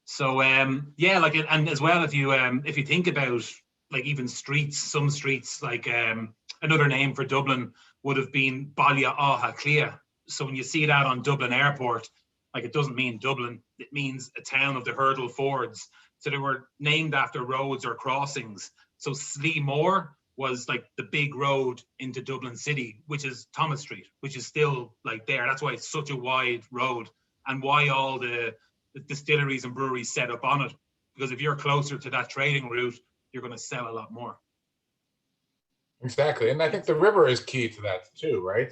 So yeah, like, and as well, if you think about like even streets, some streets, like another name for Dublin would have been Baile Átha Cliath. So when you see that on Dublin Airport, like, it doesn't mean Dublin, it means a town of the hurdle fords. So they were named after roads or crossings. So Slievemore was like the big road into Dublin City, which is Thomas Street, which is still like there. That's why it's such a wide road, and why all the distilleries and breweries set up on it. Because if you're closer to that trading route, you're going to sell a lot more. Exactly, and I think the river is key to that too, right?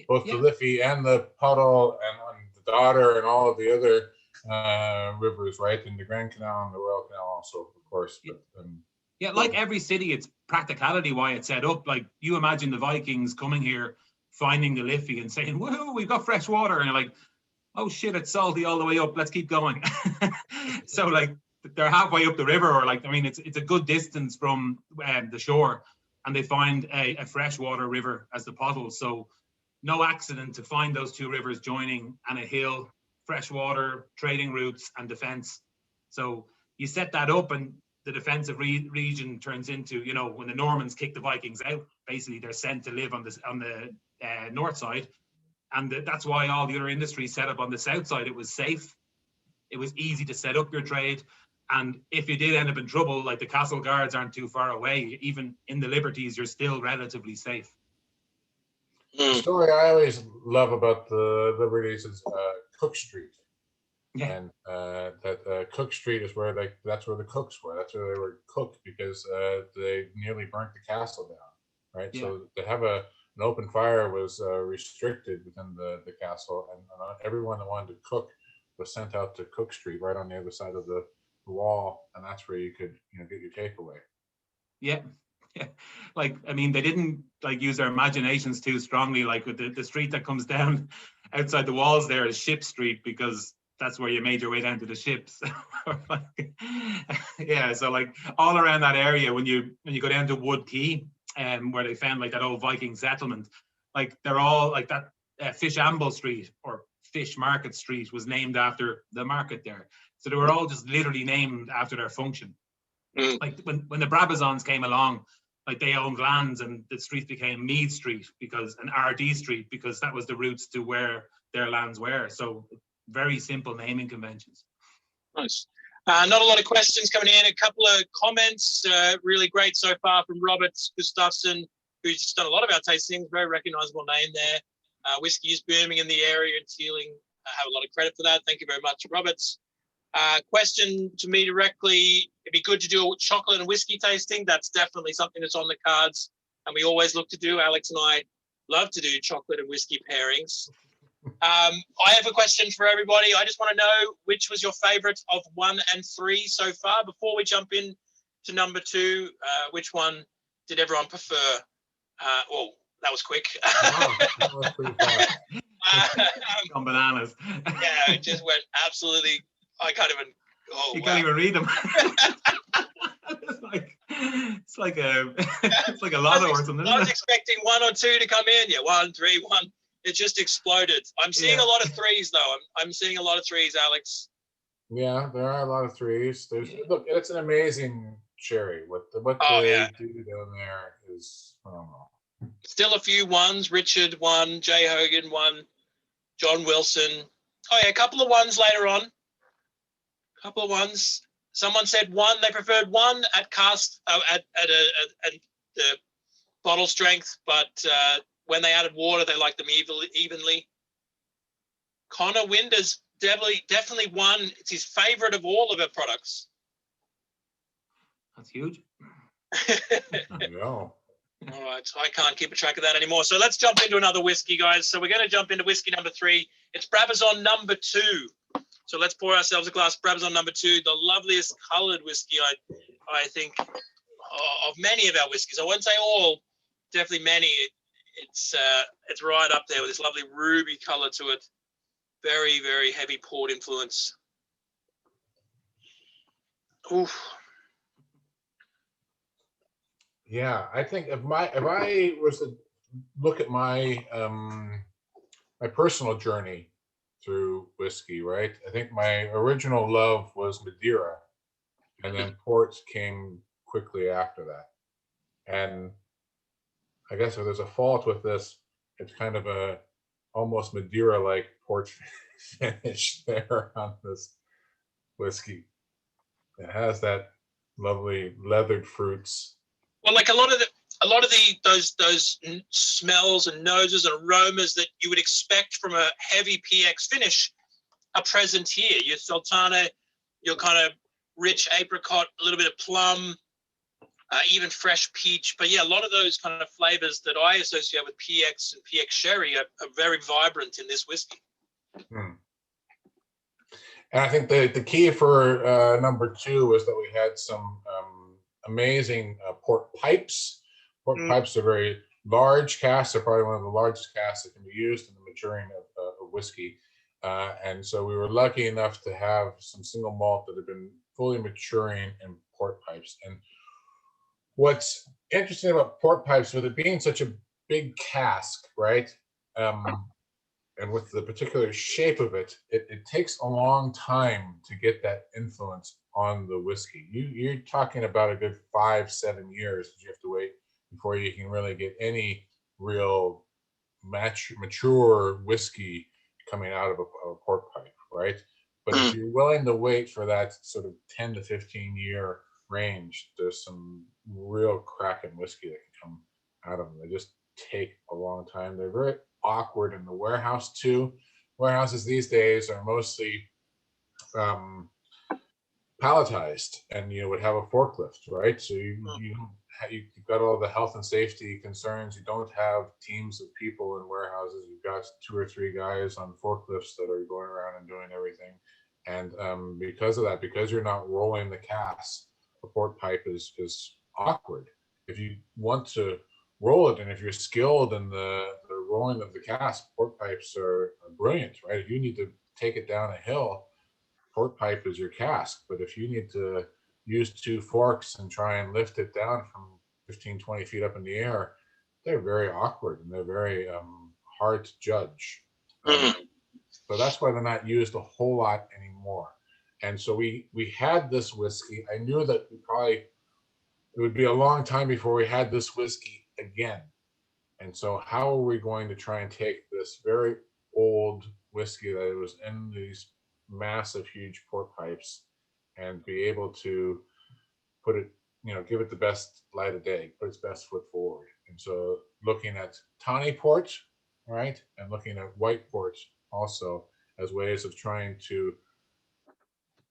Both the Liffey and the Puddle and the Dodder and all of the other rivers, right? And the Grand Canal and the Royal Canal also, of course. But, yeah, like every city, it's practicality why it's set up. Like, you imagine the Vikings coming here, finding the Liffey and saying, "Whoa, we've got fresh water," and you're like, "Oh shit, it's salty all the way up. Let's keep going." So like, they're halfway up the river, or like, I mean, it's a good distance from the shore, and they find a freshwater river as the Puddle. So no accident to find those two rivers joining, and a hill, freshwater, trading routes, and defense. So you set that up, and the defensive region turns into, when the Normans kick the Vikings out, basically they're sent to live on the north side. And that's why all the other industries set up on the south side. It was safe. It was easy to set up your trade. And if you did end up in trouble, like, the castle guards aren't too far away. Even in the Liberties, you're still relatively safe. The story I always love about the Liberties is Cook Street. Yeah. And that Cook Street is where that's where the cooks were. That's where they were cooked, because they nearly burnt the castle down, right? Yeah. So to have an open fire was restricted within the castle, and everyone that wanted to cook was sent out to Cook Street, right on the other side of the wall, and that's where you could get your takeaway. Yeah. Yeah, like, I mean, they didn't like use their imaginations too strongly. Like, with the street that comes down outside the walls there is Ship Street, because that's where you made your way down to the ships. Yeah, so like all around that area, when you go down to Wood Quay, where they found like that old Viking settlement, like, they're all like that. Fish Amble Street, or Fish Market Street, was named after the market there. So they were all just literally named after their function. Like when the Brabazons came along, like they owned lands, and the street became Mead Street and RD Street because that was the routes to where their lands were. So very simple naming conventions. Nice. Not a lot of questions coming in. A couple of comments. Really great so far from Robert Gustafsson, who's just done a lot of our tastings. Very recognizable name there. Whiskey is booming in the area, and Teeling have a lot of credit for that. Thank you very much, Robert. Question to me directly. It'd be good to do a chocolate and whiskey tasting. That's definitely something that's on the cards, and we always look to do. Alex and I love to do chocolate and whiskey pairings. I have a question for everybody. I just want to know which was your favorite of 1 and 3 so far. Before we jump in to number 2, which one did everyone prefer? Oh, that was quick. Wow, that was pretty fast. On bananas. Yeah, it just went absolutely. I can't even. Oh, you wow. can't even read them. it's like a lotto or something. I was expecting 1 or 2 to come in. Yeah, 1, 3, 1. It just exploded. I'm seeing a lot of 3s though. I'm seeing a lot of 3s, Alex. Yeah, there are a lot of 3s. Look, it's an amazing sherry. What they do down there is phenomenal. Still a few 1s. Richard 1, Jay Hogan 1, John Wilson. Oh yeah, a couple of 1s later on. A couple of 1s. Someone said 1. They preferred 1 at cast at the bottle strength, but when they added water, they liked them evenly. Connor Winder's definitely 1. It's his favorite of all of our products. That's huge. No. All right, I can't keep a track of that anymore. So let's jump into another whiskey, guys. So we're going to jump into whiskey number 3. It's Brabazon number 2. So let's pour ourselves a glass Brabazon number 2, the loveliest coloured whiskey, I think, of many of our whiskies. I won't say all, definitely many. It's right up there with this lovely ruby colour to it. Very, very heavy port influence. Oof. Yeah, I think if I was to look at my my personal journey through whiskey, right? I think my original love was Madeira, and then ports came quickly after that. And I guess if there's a fault with this, it's kind of a almost Madeira-like port finish there on this whiskey. It has that lovely leathered fruits. Well, like a lot of those smells and noses and aromas that you would expect from a heavy PX finish are present here. Your sultana, your kind of rich apricot, a little bit of plum, even fresh peach. But yeah, a lot of those kind of flavors that I associate with PX and PX sherry are very vibrant in this whiskey. Hmm. And I think the key for number 2 was that we had some amazing port pipes. Port pipes are very large casks. They're probably one of the largest casks that can be used in the maturing of whiskey. And so we were lucky enough to have some single malt that had been fully maturing in port pipes. And what's interesting about port pipes, with it being such a big cask, right? And with the particular shape of it, it takes a long time to get that influence on the whiskey. You're talking about a good 5-7 years that you have to wait before you can really get any real mature whiskey coming out of a port pipe, right? But if you're willing to wait for that sort of 10 to 15 year range, there's some real cracking whiskey that can come out of them. They just take a long time. They're very awkward in the warehouse too. Warehouses these days are mostly palletized, and you would have a forklift, right? So you've got all the health and safety concerns. You don't have teams of people in warehouses. You've got 2 or 3 guys on forklifts that are going around and doing everything. And because of that, because you're not rolling the cask, the port pipe is awkward. If you want to roll it, and if you're skilled in the rolling of the cask, port pipes are brilliant, right? If you need to take it down a hill, port pipe is your cask. But if you need to use 2 forks and try and lift it down from 15, 20 feet up in the air, they're very awkward and they're very hard to judge. So that's why they're not used a whole lot anymore. And so we had this whiskey. I knew that we probably it would be a long time before we had this whiskey again. And so how are we going to try and take this very old whiskey that was in these massive, huge port pipes and be able to put it, give it the best light of day, put its best foot forward. And so looking at tawny port, right, and looking at white port also as ways of trying to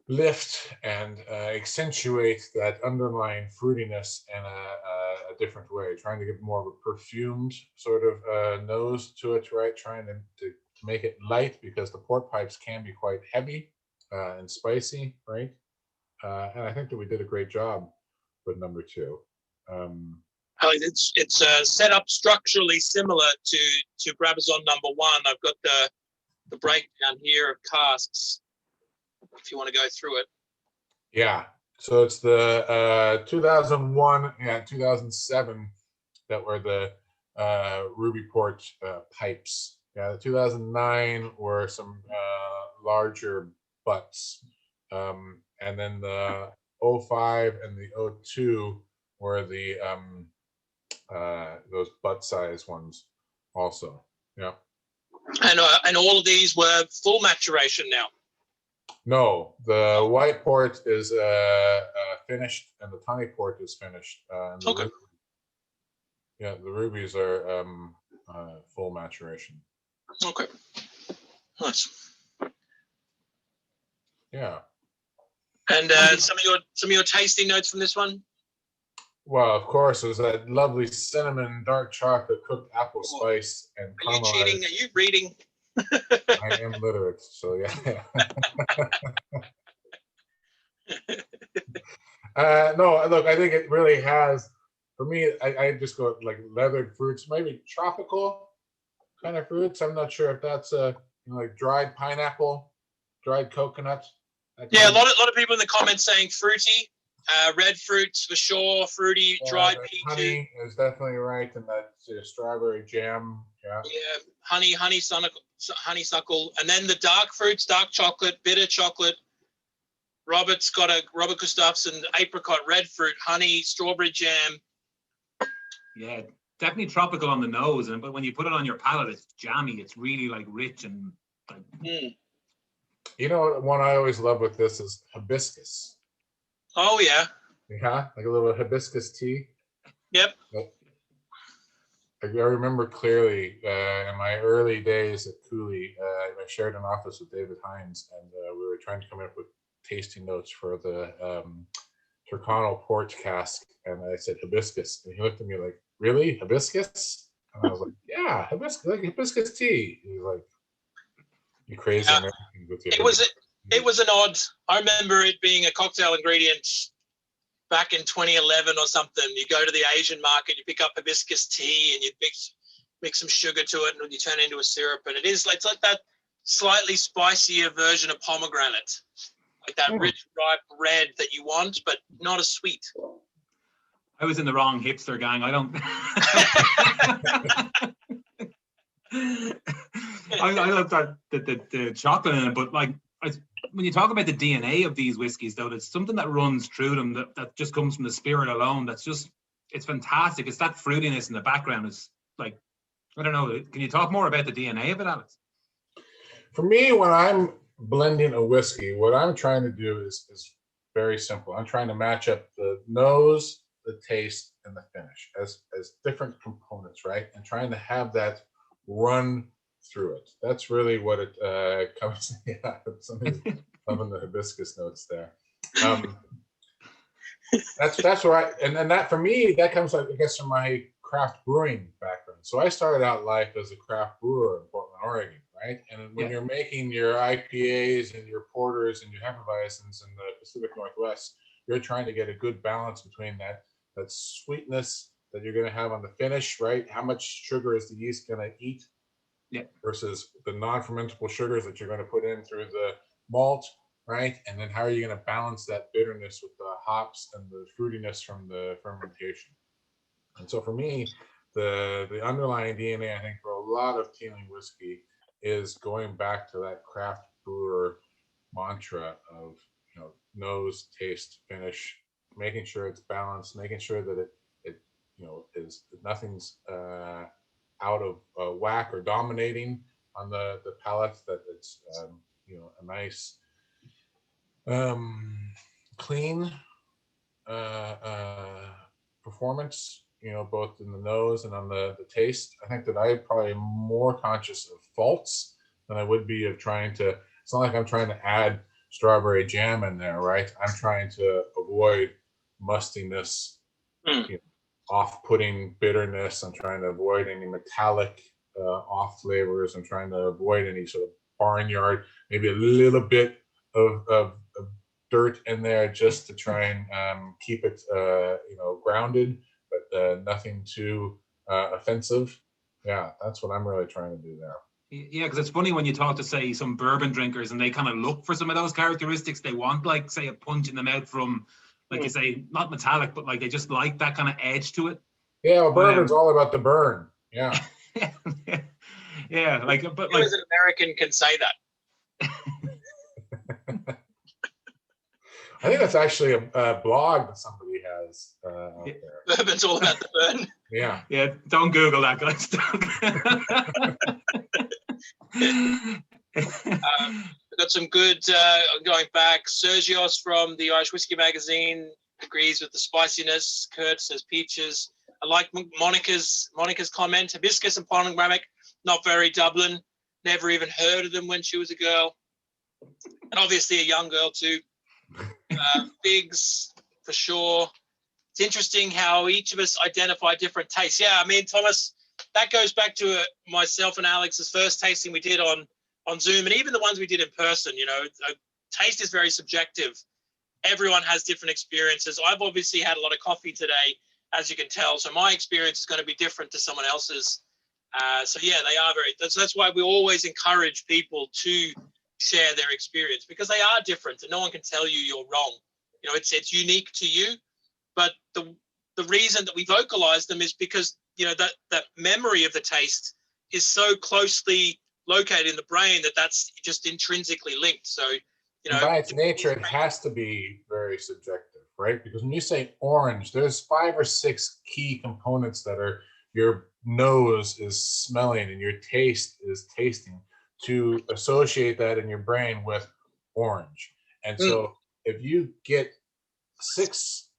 lift and accentuate that underlying fruitiness in a different way, trying to give more of a perfumed sort of nose to it, right? Trying to make it light, because the port pipes can be quite heavy and spicy, right? And I think that we did a great job with number 2. It's set up structurally similar to Brabazon number 1. I've got the breakdown here of casks, if you want to go through it. Yeah, so it's the 2001 and 2007 that were the Ruby Port pipes. Yeah, the 2009 were some larger butts. And then the 05 and the 02 were the those butt size ones also. Yeah. And all of these were full maturation now. No, the white port is finished, and the tawny port is finished. Okay. The rubies are full maturation. Okay. Nice. Yeah. And some of your tasting notes from this one. Well, of course, it was that lovely cinnamon, dark chocolate, cooked apple spice, and Are you cheating? Are you reading? I am literate, so yeah. No, look, I think it really has, for me, I just go like leathered fruits, maybe tropical kind of fruits. I'm not sure if that's like dried pineapple, dried coconut. Yeah, a lot of people in the comments saying fruity, red fruits for sure, fruity, dried peachy. Honey is definitely right, and that strawberry jam. Yeah. Yeah, honeysuckle, and then the dark fruits, dark chocolate, bitter chocolate. Robert Gustafsson, apricot, red fruit, honey, strawberry jam. Yeah, definitely tropical on the nose, but when you put it on your palate, it's jammy. It's really like rich and like. You know, one I always love with this is hibiscus. Oh yeah. Yeah, like a little hibiscus tea. Yep. I remember clearly in my early days at Cooley, I shared an office with David Hines, and we were trying to come up with tasting notes for the Turcano port cask, and I said hibiscus, and he looked at me like, "Really, hibiscus?" And I was like, "Yeah, hibiscus, like hibiscus tea." He was like, "You crazy Americans with your." It was an odd. I remember it being a cocktail ingredient back in 2011 or something. You go to the Asian market, you pick up hibiscus tea, and you mix some sugar to it, and you turn it into a syrup. And it's like that slightly spicier version of pomegranate, like that rich, ripe red that you want, but not as sweet. I was in the wrong hipster gang. I don't. I love that the chocolate in it, but like when you talk about the DNA of these whiskeys, though, it's something that runs through them that just comes from the spirit alone. That's just, it's fantastic. It's that fruitiness in the background. It's like, I don't know. Can you talk more about the DNA of it, Alex? For me, when I'm blending a whiskey, what I'm trying to do is very simple. I'm trying to match up the nose, the taste, and the finish as different components, right? And trying to have that run through it. That's really what it comes. Yeah, somebody's loving the hibiscus notes there. That's right. And then that, for me, that comes, I guess, from my craft brewing background. So I started out life as a craft brewer in Portland, Oregon, right? And when you're making your IPAs and your porters and your Hefeweizens in the Pacific Northwest, you're trying to get a good balance between that sweetness that you're going to have on the finish, right? How much sugar is the yeast going to eat? Yeah. Versus the non-fermentable sugars that you're going to put in through the malt, right? And then how are you going to balance that bitterness with the hops and the fruitiness from the fermentation? And so for me, the underlying DNA, I think, for a lot of Teeling whiskey is going back to that craft brewer mantra of, nose, taste, finish, making sure it's balanced, making sure that it is nothing's out of whack or dominating on the palate, that it's a nice clean performance, both in the nose and on the taste. I think that I'm probably more conscious of faults than I would be of trying to, it's not like I'm trying to add strawberry jam in there, right? I'm trying to avoid mustiness, off-putting bitterness. I'm trying to avoid any metallic off flavors. I'm trying to avoid any sort of barnyard, maybe a little bit of dirt in there just to try and keep it grounded, but nothing too offensive. Yeah, that's what I'm really trying to do there. Yeah, because it's funny when you talk to, say, some bourbon drinkers and they kind of look for some of those characteristics. They want, like, say, a punch in the mouth from, like you say, not metallic, but like they just like that kind of edge to it. Yeah, well, bourbon's all about the burn. Yeah. Yeah, like, but you like, as an American can say that. I think that's actually a blog that somebody has out there. Bourbon's all about the burn. Yeah. Yeah, don't Google that, guys. We've got some good, going back, Sergios from the Irish Whiskey Magazine agrees with the spiciness. Kurt says peaches. I like Monica's comment. Hibiscus and pomegranate, not very Dublin. Never even heard of them when she was a girl. And obviously a young girl too. Figs, for sure. It's interesting how each of us identify different tastes. Yeah, I mean, Thomas, that goes back to myself and Alex's first tasting we did on Zoom, and even the ones we did in person. Taste is very subjective. Everyone has different experiences. I've obviously had a lot of coffee today, as you can tell, so my experience is going to be different to someone else's. So yeah, they are very. That's why we always encourage people to share their experience, because they are different, and no one can tell you you're wrong. It's unique to you. But the reason that we vocalize them is because that memory of the taste is so closely located in the brain that's just intrinsically linked. So by its nature, it has to be very subjective, right? Because when you say orange, there's 5 or 6 key components that are your nose is smelling and your taste is tasting to associate that in your brain with orange. And so if you get 6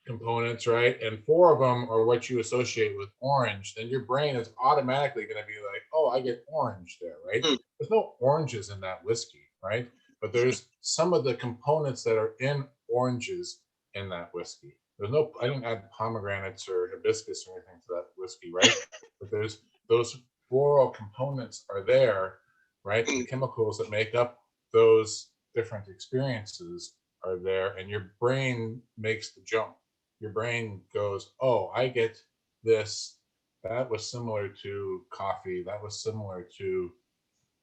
components, right, and 4 of them are what you associate with orange, then your brain is automatically going to be like, oh, I get orange there, right? There's no oranges in that whiskey, right? But there's some of the components that are in oranges in that whiskey. I didn't add pomegranates or hibiscus or anything to that whiskey, right? But there's those floral components are there, right? The chemicals that make up those different experiences are there, and your brain makes the jump. Your brain goes, oh, I get this. That was similar to coffee. That was similar to,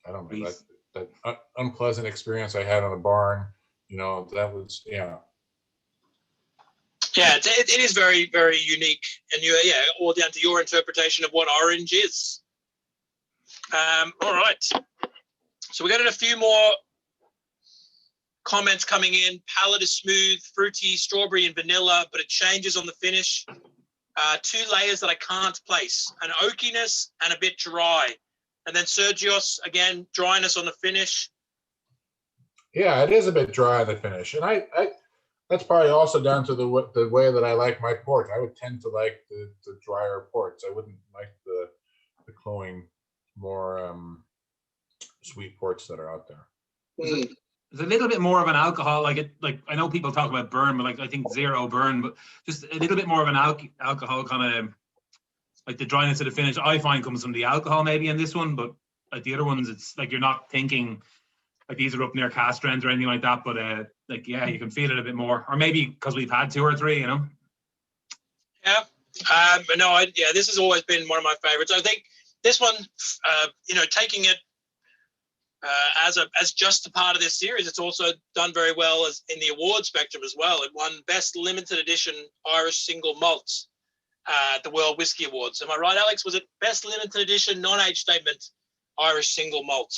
I don't know, that unpleasant experience I had on a barn. That was, yeah. Yeah, it is very, very unique. And all down to your interpretation of what orange is. All right. So we got a few more comments coming in. Palate is smooth, fruity, strawberry and vanilla, but it changes on the finish. 2 layers that I can't place, an oakiness and a bit dry. And then Sergios, again, dryness on the finish. Yeah, it is a bit dry on the finish. And I that's probably also down to the way that I like my port. I would tend to like the drier ports. I wouldn't like the cloying, more sweet ports that are out there. There's a little bit more of an alcohol, like I know people talk about burn, but like I think zero burn, but just a little bit more of an alcohol kind of, like the dryness of the finish I find comes from the alcohol maybe in this one, but like the other ones, it's like you're not thinking like these are up near cast strength or anything like that, but like yeah, you can feel it a bit more, or maybe because we've had 2 or 3, Yeah. No, this has always been one of my favorites. I think this one, taking it as just a part of this series, it's also done very well as in the award spectrum as well. It won Best Limited Edition Irish Single Malt at the World Whiskey Awards. Am I right, Alex? Was it Best Limited Edition Non-Age Statement Irish Single Malt?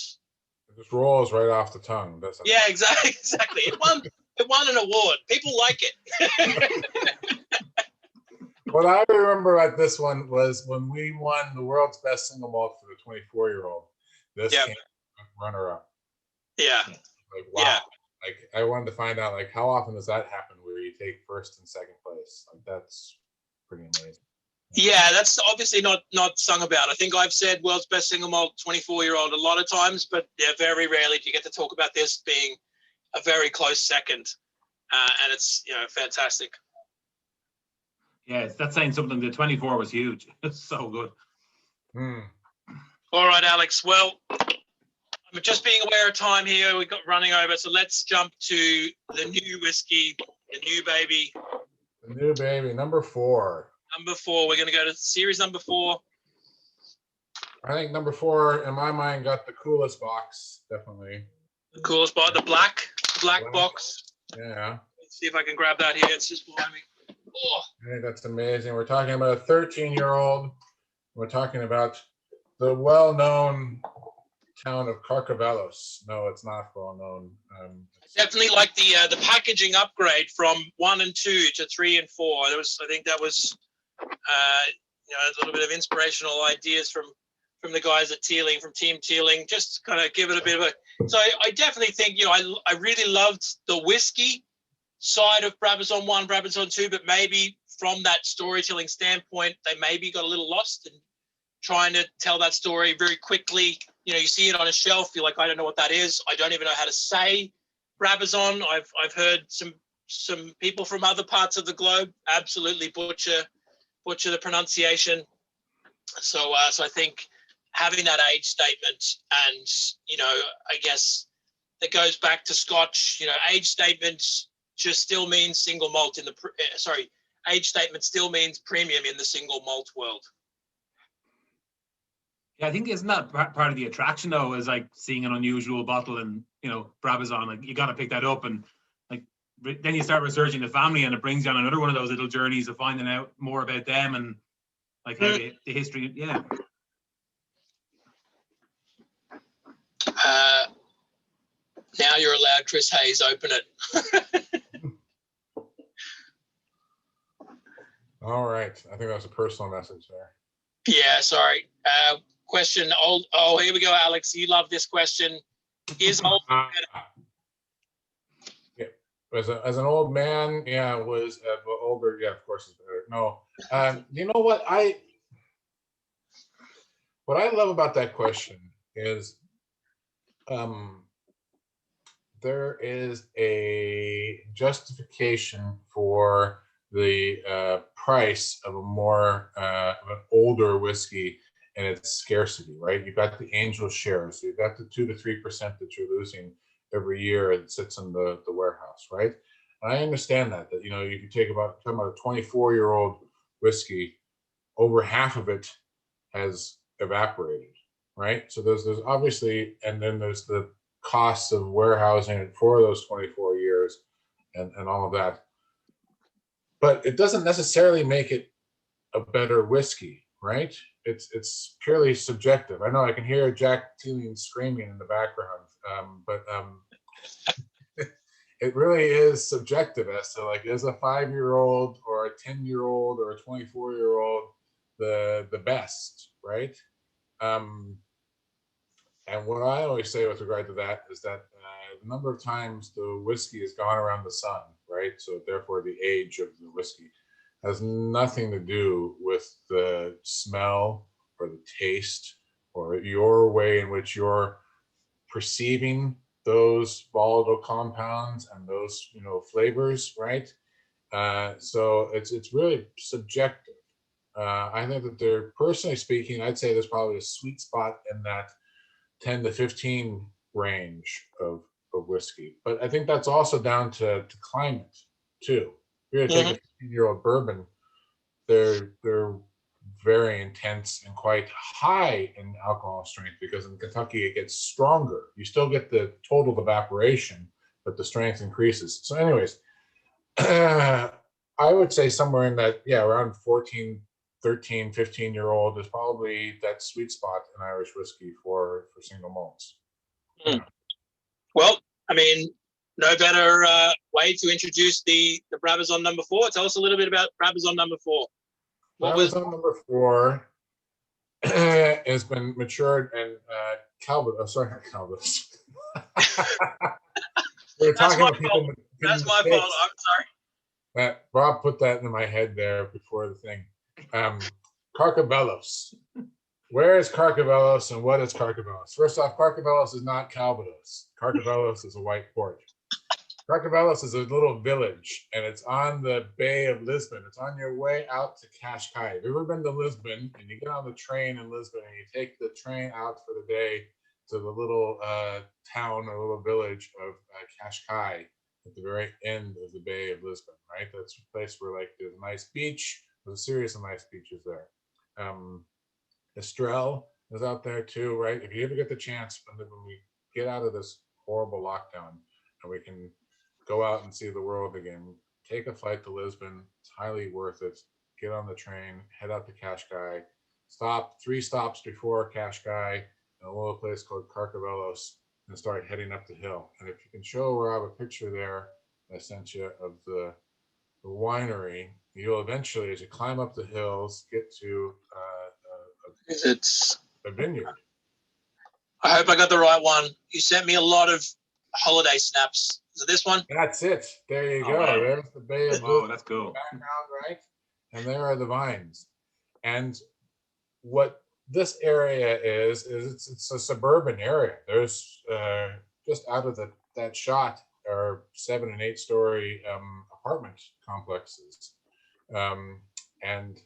It just rolls right off the tongue, doesn't it? Yeah, exactly. It won It won an award. People like it. What I remember at this one was when we won the world's best single malt for the 24-year-old. This came runner-up. Yeah. Like, wow. Yeah. Like, I wanted to find out, like, how often does that happen where you take first and second place? Like, that's pretty amazing. Yeah, that's obviously not sung about. I think I've said world's best single malt 24-year-old a lot of times, but yeah, very rarely do you get to talk about this being a very close second. And it's, fantastic. Yeah, that's saying something. The 24 was huge. It's so good. All right, Alex. Well, I'm just being aware of time here. We've got running over. So let's jump to the new whiskey, the new baby. The new baby, number 4. Number 4. We're going to go to series number 4. I think number 4, in my mind, got the coolest box, definitely. The coolest box, the black box. Yeah. Let's see if I can grab that here. It's just behind me. Oh. I think that's amazing. We're talking about a 13-year-old. We're talking about the well-known town of Carcavelos. No, it's not well-known. Definitely like the packaging upgrade from 1 and 2 to 3 and 4. I think that was a little bit of inspirational ideas from the guys at Teeling, from Team Teeling, just kind of give it a bit of a. So I definitely think I really loved the whiskey side of Brabazon 1, Brabazon 2, but maybe from that storytelling standpoint, they maybe got a little lost in trying to tell that story very quickly. You see it on a shelf, you're like, I don't know what that is. I don't even know how to say Brabazon. I've heard some people from other parts of the globe absolutely butcher the pronunciation. So I think having that age statement, and I guess that goes back to Scotch. Age statements just still means single malt in the age statement still means premium in the single malt world. Yeah, I think isn't that part of the attraction though, is like seeing an unusual bottle and Brabazon, like you got to pick that up, and like then you start researching the family and it brings you on another one of those little journeys of finding out more about them and like how the history. Yeah. Now you're allowed, Chris Hayes, open it. All right. I think that was a personal message there. Yeah, sorry. Question. Here we go, Alex. You love this question. Is old better? Yeah. As an old man, yeah, was older. Yeah, of course, it's better. No. You know what I love about that question is, there is a justification for the price of a more of an older whiskey and its scarcity, right? You've got the angel shares, so you've got the 2 to 3% that you're losing every year that sits in the warehouse, right? And I understand that you can talking about a 24-year-old whiskey, over half of it has evaporated, right? So there's obviously, and then there's the costs of warehousing it for those 24 years and all of that. But it doesn't necessarily make it a better whiskey, right? It's purely subjective. I know I can hear Jack Teeling screaming in the background, but it really is subjective as to like, is a 5-year-old or a 10-year-old or a 24-year-old the best, right? And what I always say with regard to that is that the number of times the whiskey has gone around the sun, right? So therefore the age of the whiskey has nothing to do with the smell or the taste or your way in which you're perceiving those volatile compounds and those flavors, right? So it's really subjective. I think that they're, personally speaking, I'd say there's probably a sweet spot in that 10 to 15 range of whiskey. But I think that's also down to climate too. If you're gonna take a 15-year-old bourbon, they're very intense and quite high in alcohol strength, because in Kentucky it gets stronger. You still get the total evaporation, but the strength increases. So anyways, I would say somewhere in that, around 14, 13, 15-year-old is probably that sweet spot in Irish whiskey for single malts. Yeah. Well, I mean, no better way to introduce the Brabazon number 4. Tell us a little bit about Brabazon number 4. Brabazon number 4 has been matured and Calvados. Sorry, not Calvados. We were talking about people. That's my fault. I'm sorry. Rob put that in my head there before the thing. Carcavelos. Where is Carcavelos and what is Carcavelos? First off, Carcavelos is not Calvados. Carcavelos is a white port. Carcavelos is a little village, and it's on the Bay of Lisbon. It's on your way out to Cascais. Have you ever been to Lisbon and you get on the train in Lisbon and you take the train out for the day to the little town or little village of Cascais at the very end of the Bay of Lisbon, right? That's a place where like there's a nice beach. There's a series of nice beaches there. Estrelle is out there too, right? If you ever get the chance, when we get out of this horrible lockdown and we can go out and see the world again, take a flight to Lisbon. It's highly worth it. Get on the train, head out to Cascais, stop 3 stops before Cascais in a little place called Carcavelos, and start heading up the hill. And if you can show Rob a picture there I sent you of the winery, you'll eventually, as you climb up the hills, get to a vineyard. I hope I got the right one. You sent me a lot of holiday snaps. Is it this one? That's it. There you go. Wow. There's the Bay of Oh, that's cool. background, right? And there are the vines. And what this area is it's a suburban area. There's just out of that shot are 7 and 8 story apartment complexes. And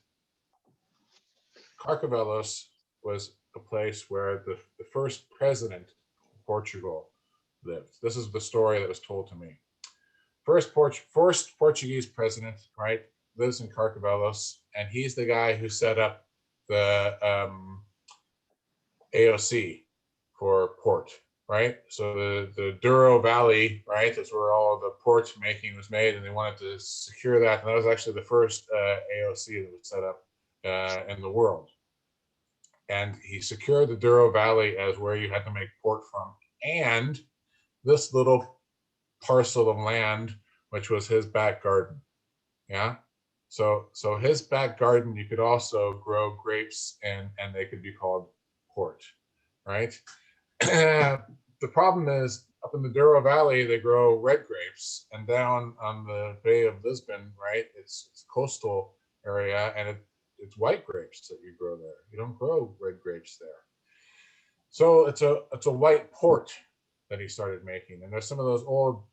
Carcavelos was a place where the first president of Portugal lived. This is the story that was told to me. First Portuguese president, right, lives in Carcavelos, and he's the guy who set up the AOC for port, right? So the Douro Valley, right, that's where all of the port making was made, and they wanted to secure that. And that was actually the first AOC that was set up in the world. And he secured the Douro Valley as where you had to make port from. And this little parcel of land, which was his back garden. Yeah. So his back garden, you could also grow grapes and they could be called port, right? The problem is up in the Douro Valley, they grow red grapes, and down on the Bay of Lisbon, right? It's coastal area, and it's white grapes that you grow there. You don't grow red grapes there. So it's a white port that he started making. And there's some of those old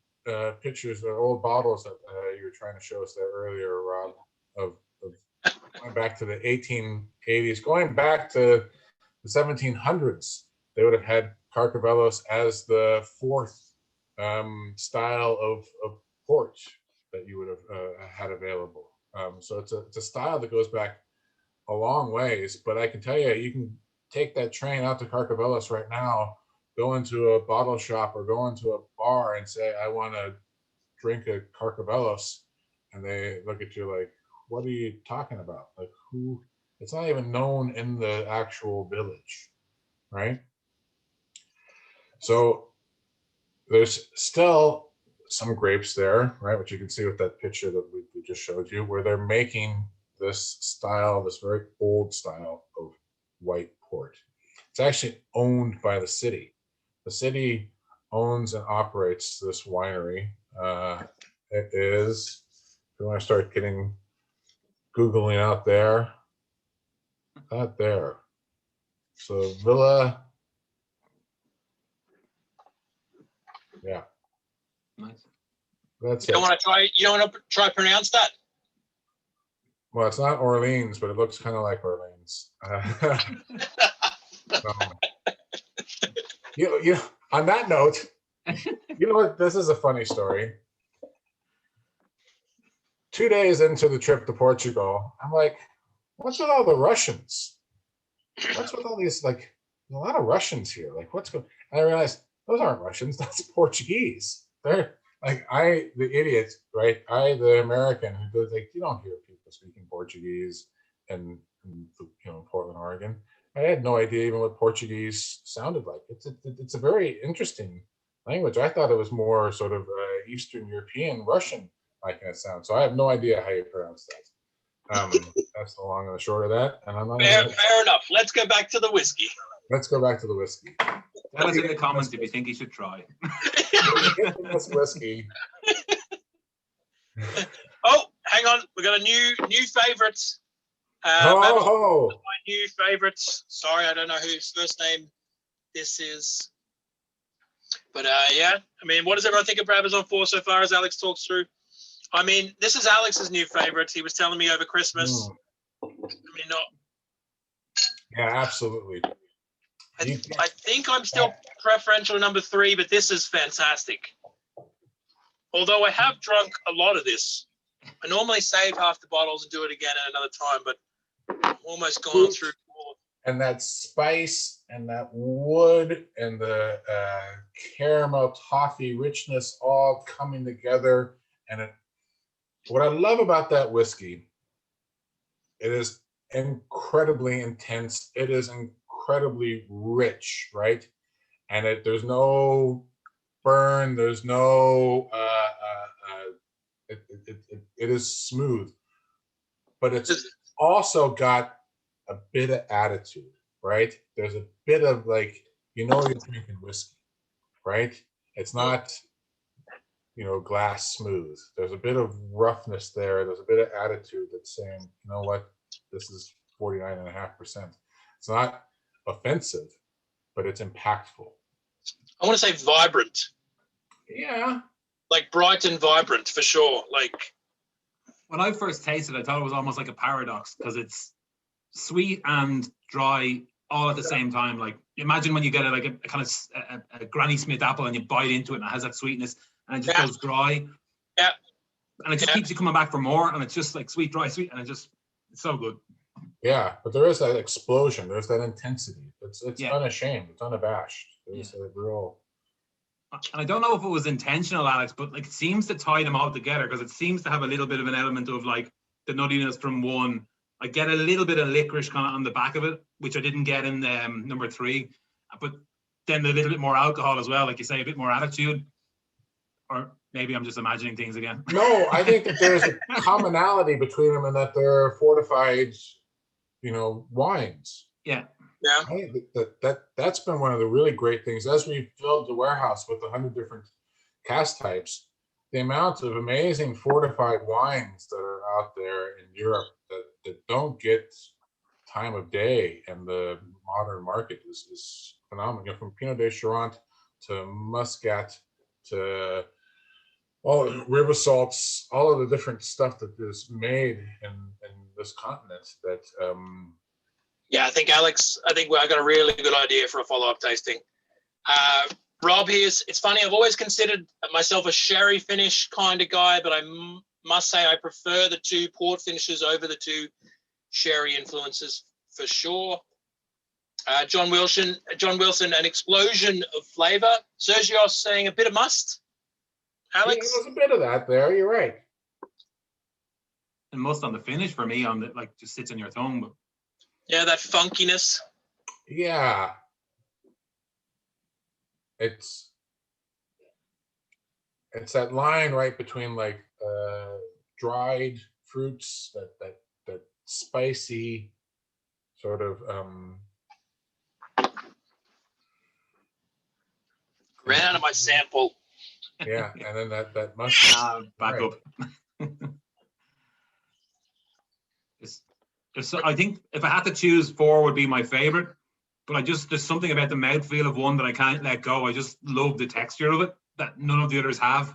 pictures or old bottles that you were trying to show us there earlier, Rob, of going back to the 1880s, going back to the 1700s. They would have had Carcavelos as the 4th style of port that you would have had available. So it's a style that goes back a long ways, but I can tell you, you can take that train out to Carcavelos right now, go into a bottle shop or go into a bar and say, I want to drink a Carcavelos, and they look at you like, what are you talking about? Like, who? It's not even known in the actual village, right? So there's still some grapes there, right, which you can see with that picture that we just showed you, where they're making this style, this very old style of white port. It's actually owned by the city. The city owns and operates this winery. It is, if you want to start getting Googling out there, not there. So Villa, yeah. Nice. That's You don't it. want to try. You don't want to try pronounce that. Well, it's not Orleans, but it looks kind of like Orleans. You on that note, you know what? This is a funny story. 2 days into the trip to Portugal, I'm like, what's with all the Russians? What's with all these, like, a lot of Russians here? Like, what's going on? And I realized those aren't Russians, that's Portuguese. They're like, the idiot, right? The American who goes like, you don't hear people speaking Portuguese in Portland, Oregon. I had no idea even what Portuguese sounded like. It's a very interesting language. I thought it was more sort of Eastern European, Russian like kind of sound. So I have no idea how you pronounce that. That's the long and the short of that. And I'm not fair enough. Let's go back to the whiskey. Let's go back to the whiskey. Tell us in the comments if you think you should try. This whiskey. Oh, hang on. We got a new favorite. Oh, my new favorite. Sorry, I don't know whose first name this is. But yeah, I mean, what does everyone think of Brabazon 4 so far as Alex talks through? I mean, this is Alex's new favorite. He was telling me over Christmas. I mean, not. Yeah, absolutely. I think I'm still preferential number 3, but this is fantastic. Although I have drunk a lot of this. I normally save half the bottles and do it again at another time, but I'm almost gone through. And that spice and that wood and the caramel toffee richness all coming together. And what I love about that whiskey, it is incredibly intense. It is incredibly rich, right? And there's no burn. There's no. It is smooth, but it's also got a bit of attitude, right? There's a bit of like, you're drinking whiskey, right? It's not, glass smooth. There's a bit of roughness there. There's a bit of attitude that's saying, you know what, this is 49.5%. It's not offensive, but it's impactful. I want to say vibrant. Yeah. Like bright and vibrant for sure. Like when I first tasted it, I thought it was almost like a paradox because it's sweet and dry all at the same time. Like imagine when you get a kind of a Granny Smith apple and you bite into it and it has that sweetness and it just goes dry. Yeah. And it just keeps you coming back for more, and it's just like sweet, dry, sweet, and it's so good. Yeah, but there is that explosion. There's that intensity. It's unashamed. It's unabashed. There's a real. And I don't know if it was intentional, Alex, but like it seems to tie them all together because it seems to have a little bit of an element of like the nuttiness from one. I get a little bit of licorice kind of on the back of it, which I didn't get in number 3, but then a little bit more alcohol as well, like you say, a bit more attitude. Or maybe I'm just imagining things again. No, I think that there's a commonality between them and that they're fortified, wines. Yeah. Yeah. That's been one of the really great things. As we filled the warehouse with 100 different cask types, the amount of amazing fortified wines that are out there in Europe that don't get time of day in the modern market is phenomenal. From Pinot de Charente to Muscat to all river salts, all of the different stuff that is made in this continent that yeah, I think Alex, I got a really good idea for a follow-up tasting. Rob, it's funny, I've always considered myself a sherry finish kind of guy, but I must say I prefer the 2 port finishes over the 2 sherry influences for sure. John Wilson, an explosion of flavor. Sergio's saying a bit of must. Alex? Yeah, there's a bit of that there, you're right. And must on the finish for me, just sits on your tongue. But yeah, that funkiness. Yeah. It's that line right between like dried fruits, that spicy sort of ran out of my sample. Yeah, and then that must back up. I think if I had to choose, 4 would be my favorite, but there's something about the mouthfeel of one that I can't let go. I just love the texture of it that none of the others have.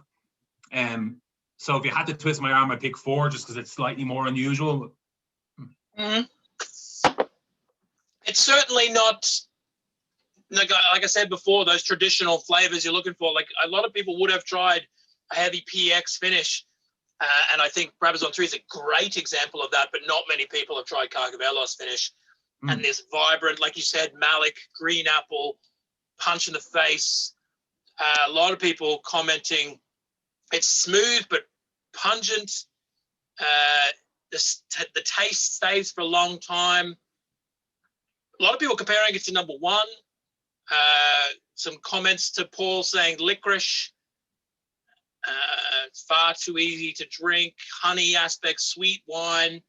So if you had to twist my arm, I'd pick 4 just because it's slightly more unusual. Mm-hmm. It's certainly not, like I said before, those traditional flavors you're looking for. Like a lot of people would have tried a heavy PX finish, and I think Brabazon 3 is a great example of that, but not many people have tried Carcavelos finish. And this vibrant, like you said, malic, green apple, punch in the face. A lot of people commenting it's smooth but pungent. The taste stays for a long time. A lot of people comparing it to number 1. some comments to Paul saying licorice, far too easy to drink, honey aspect, sweet wine.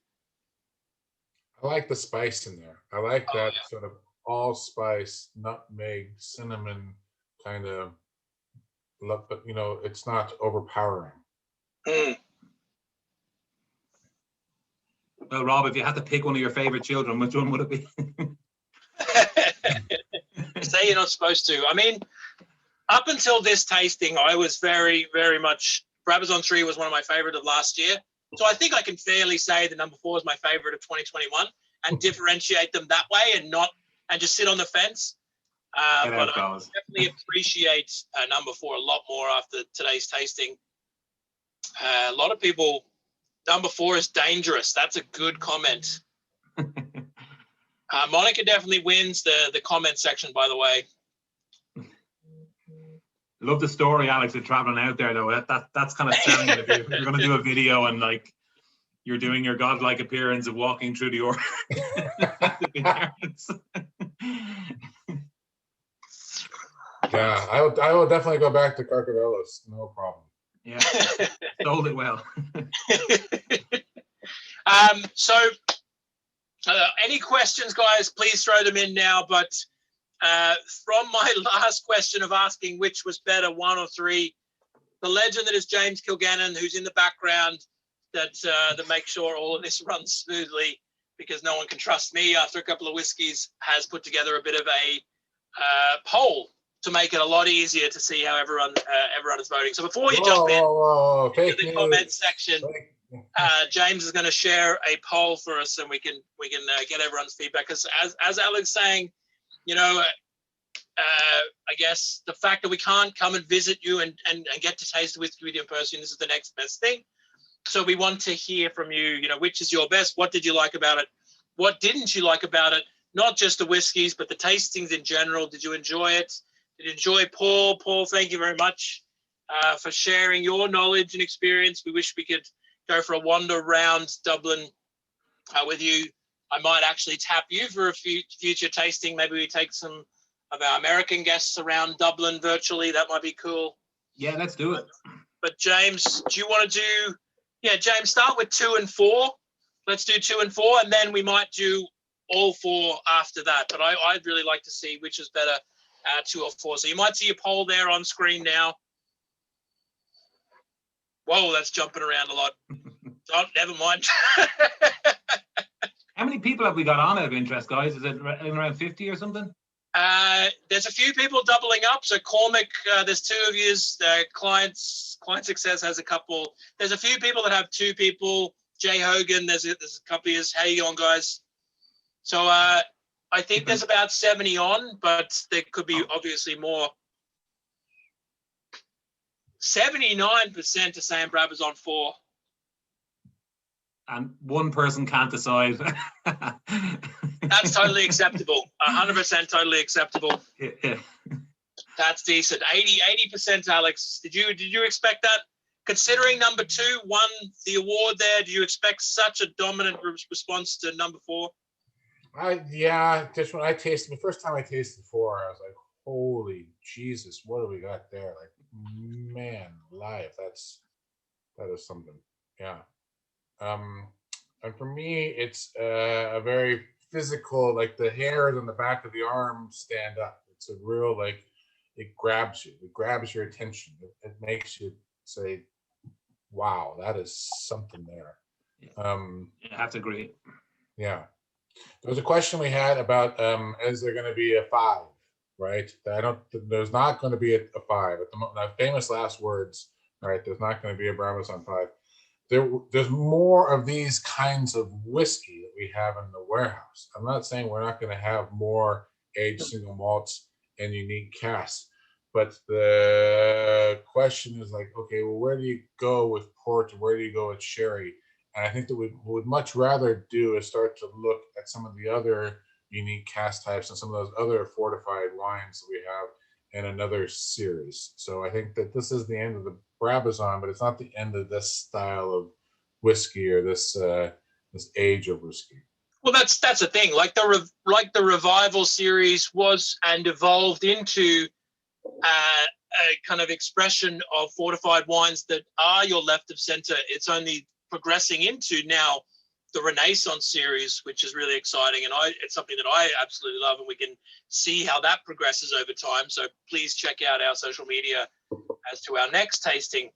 I like the spice in there. I like that sort of allspice, nutmeg, cinnamon kind of look, but it's not overpowering. Mm. Well, Rob, if you had to pick one of your favorite children, which one would it be? Say you're not supposed to. I mean, up until this tasting, I was very, very much, Brabazon 3 was one of my favorite of last year. So I think I can fairly say the number 4 is my favorite of 2021 and differentiate them that way and just sit on the fence. But I definitely appreciate number 4 a lot more after today's tasting. A lot of people, number 4 is dangerous. That's a good comment. Monica definitely wins the comment section, by the way. Love the story, Alex, of traveling out there, though. That's kind of selling it. If you're going to do a video and like you're doing your godlike appearance of walking through the Yeah, I will definitely go back to Carcavelos, no problem. Yeah, sold it well. So any questions, guys, please throw them in now. But from my last question of asking which was better, 1 or 3, the legend that is James Kilgannon, who's in the background, that makes sure all of this runs smoothly, because no one can trust me after a couple of whiskeys, has put together a bit of a poll to make it a lot easier to see how everyone is voting. So before you jump into the comment section, James is going to share a poll for us, and we can get everyone's feedback. Because as Alex saying, I guess the fact that we can't come and visit you and get to taste the whiskey with you in person, this is the next best thing. So we want to hear from you, which is your best? What did you like about it? What didn't you like about it? Not just the whiskeys, but the tastings in general. Did you enjoy it? Did you enjoy Paul? Paul, thank you very much for sharing your knowledge and experience. We wish we could go for a wander around Dublin with you. I might actually tap you for a future tasting. Maybe we take some of our American guests around Dublin virtually. That might be cool. Yeah, let's do it. But James, do you want to do... Yeah, James, start with 2 and 4. Let's do 2 and 4, and then we might do all 4 after that. But I'd really like to see which is better, 2 or 4. So you might see a poll there on screen now. Whoa, that's jumping around a lot. Oh, never mind. How many people have we got on out of interest, guys? Is it around 50 or something? There's a few people doubling up. So Cormac, there's 2 of you. Client Success has a couple. There's a few people that have 2 people. Jay Hogan, there's a couple of you. How you going, guys? So I think there's about 70 on, but there could be obviously more. 79% are saying Brabazon 4. And one person can't decide. That's totally acceptable. 100% totally acceptable. Yeah. That's decent. 80%, Alex. Did you expect that? Considering number 2 won the award there, do you expect such a dominant response to number 4? Just when I tasted the first time I tasted 4, I was like, holy Jesus, what do we got there? Like, man, live. That is something. Yeah. And for me, it's a very physical, like the hairs on the back of the arm stand up. It's a real, like, it grabs you. It grabs your attention. It makes you say, wow, that is something there. I have to agree. Yeah. There was a question we had about, is there going to be a 5, right? There's not going to be a 5. At the famous last words, right? There's not going to be a Brabazon 5. There's more of these kinds of whiskey that we have in the warehouse. I'm not saying we're not going to have more aged single malts and unique casks, but the question is like, okay, well, where do you go with port? Where do you go with sherry? And I think that we would much rather do is start to look at some of the other unique cask types and some of those other fortified wines that we have in another series. So I think that this is the end of the Brabazon, but it's not the end of this style of whiskey or this age of whiskey. Well, that's the thing. Like the Revival series was and evolved into a kind of expression of fortified wines that are your left of center. It's only progressing into now the Renaissance series, which is really exciting. And it's something that I absolutely love, and we can see how that progresses over time. So please check out our social media as to our next tasting.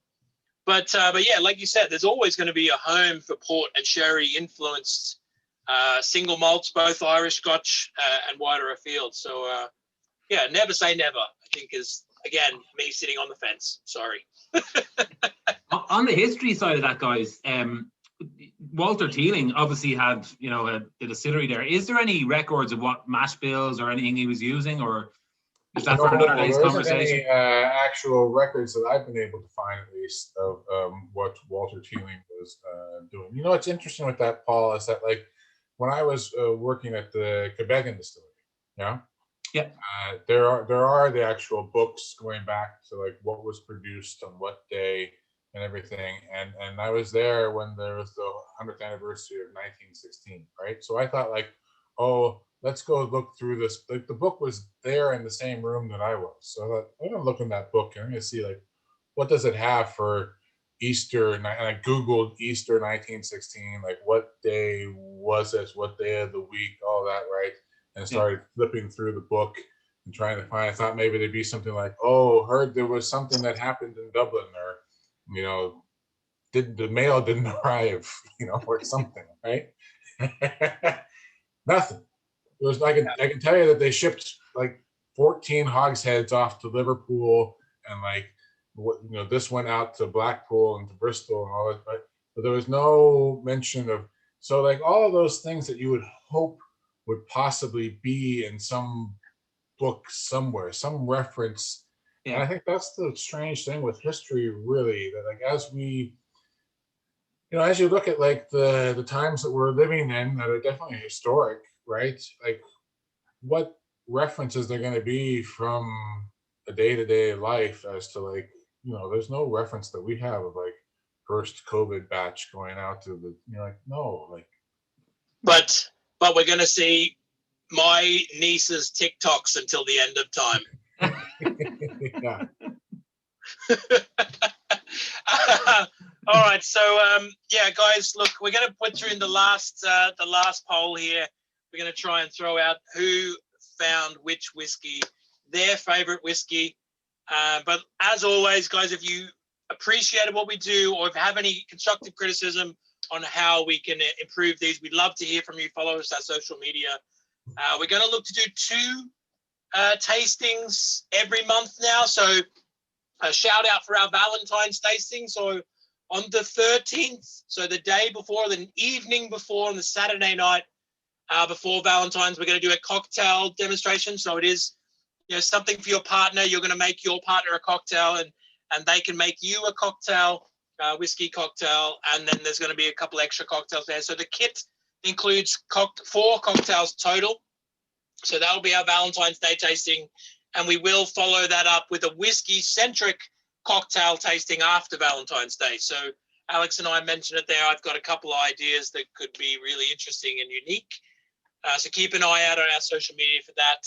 But yeah, like you said, there's always going to be a home for port and sherry influenced single malts, both Irish, Scotch, and wider afield. So yeah, never say never, I think, is, again, me sitting on the fence. Sorry. On the history side of that, guys, Walter Teeling obviously had, a distillery there. Is there any records of what mash bills or anything he was using, or is that for another day's conversation? There isn't any actual records that I've been able to find, at least, of what Walter Teeling was doing. You know what's interesting with that, Paul, is that, like, when I was working at the Quebecan distillery, yeah, there are the actual books going back to, like, what was produced on what day and everything, and I was there when there was the 100th anniversary of 1916, right? So I thought, like, oh, let's go look through this. Like, the book was there in the same room that I was, so I thought, I'm gonna look in that book and I'm gonna see, like, what does it have for Easter. And I Googled Easter 1916, like, what day was it, what day of the week, all that, right? And started flipping through the book and trying to find. I thought maybe there'd be something like, oh, heard there was something that happened in Dublin, or, the mail didn't arrive, or something, right? Nothing. It was, I can tell you that they shipped like 14 hogsheads off to Liverpool, and, like, this went out to Blackpool and to Bristol and all that, but there was no mention of, so, like, all of those things that you would hope would possibly be in some book somewhere, some reference. Yeah. And I think that's the strange thing with history, really, that, like, as we, as you look at, like, the times that we're living in that are definitely historic, right? Like, what references they're going to be from a day-to-day life as to, like, there's no reference that we have of, like, first COVID batch going out to the, no, like. But we're going to see my niece's TikToks until the end of time. Yeah. All right, so yeah, guys, look, we're going to put through in the last poll here. We're going to try and throw out who found which whiskey, their favorite whiskey. But as always, guys, if you appreciated what we do, or if you have any constructive criticism on how we can improve these, we'd love to hear from you. Follow us on social media. We're going to look to do 2 tastings every month now. So a shout out for our Valentine's tasting. So on the 13th, so the day before, the evening before, on the Saturday night before Valentine's, we're going to do a cocktail demonstration. So it is, something for your partner. You're going to make your partner a cocktail, and they can make you a cocktail, whiskey cocktail, and then there's going to be a couple extra cocktails there. So the kit includes 4 cocktails total. So that'll be our Valentine's Day tasting, and we will follow that up with a whiskey-centric cocktail tasting after Valentine's Day. So Alex and I mentioned it there. I've got a couple of ideas that could be really interesting and unique. So keep an eye out on our social media for that.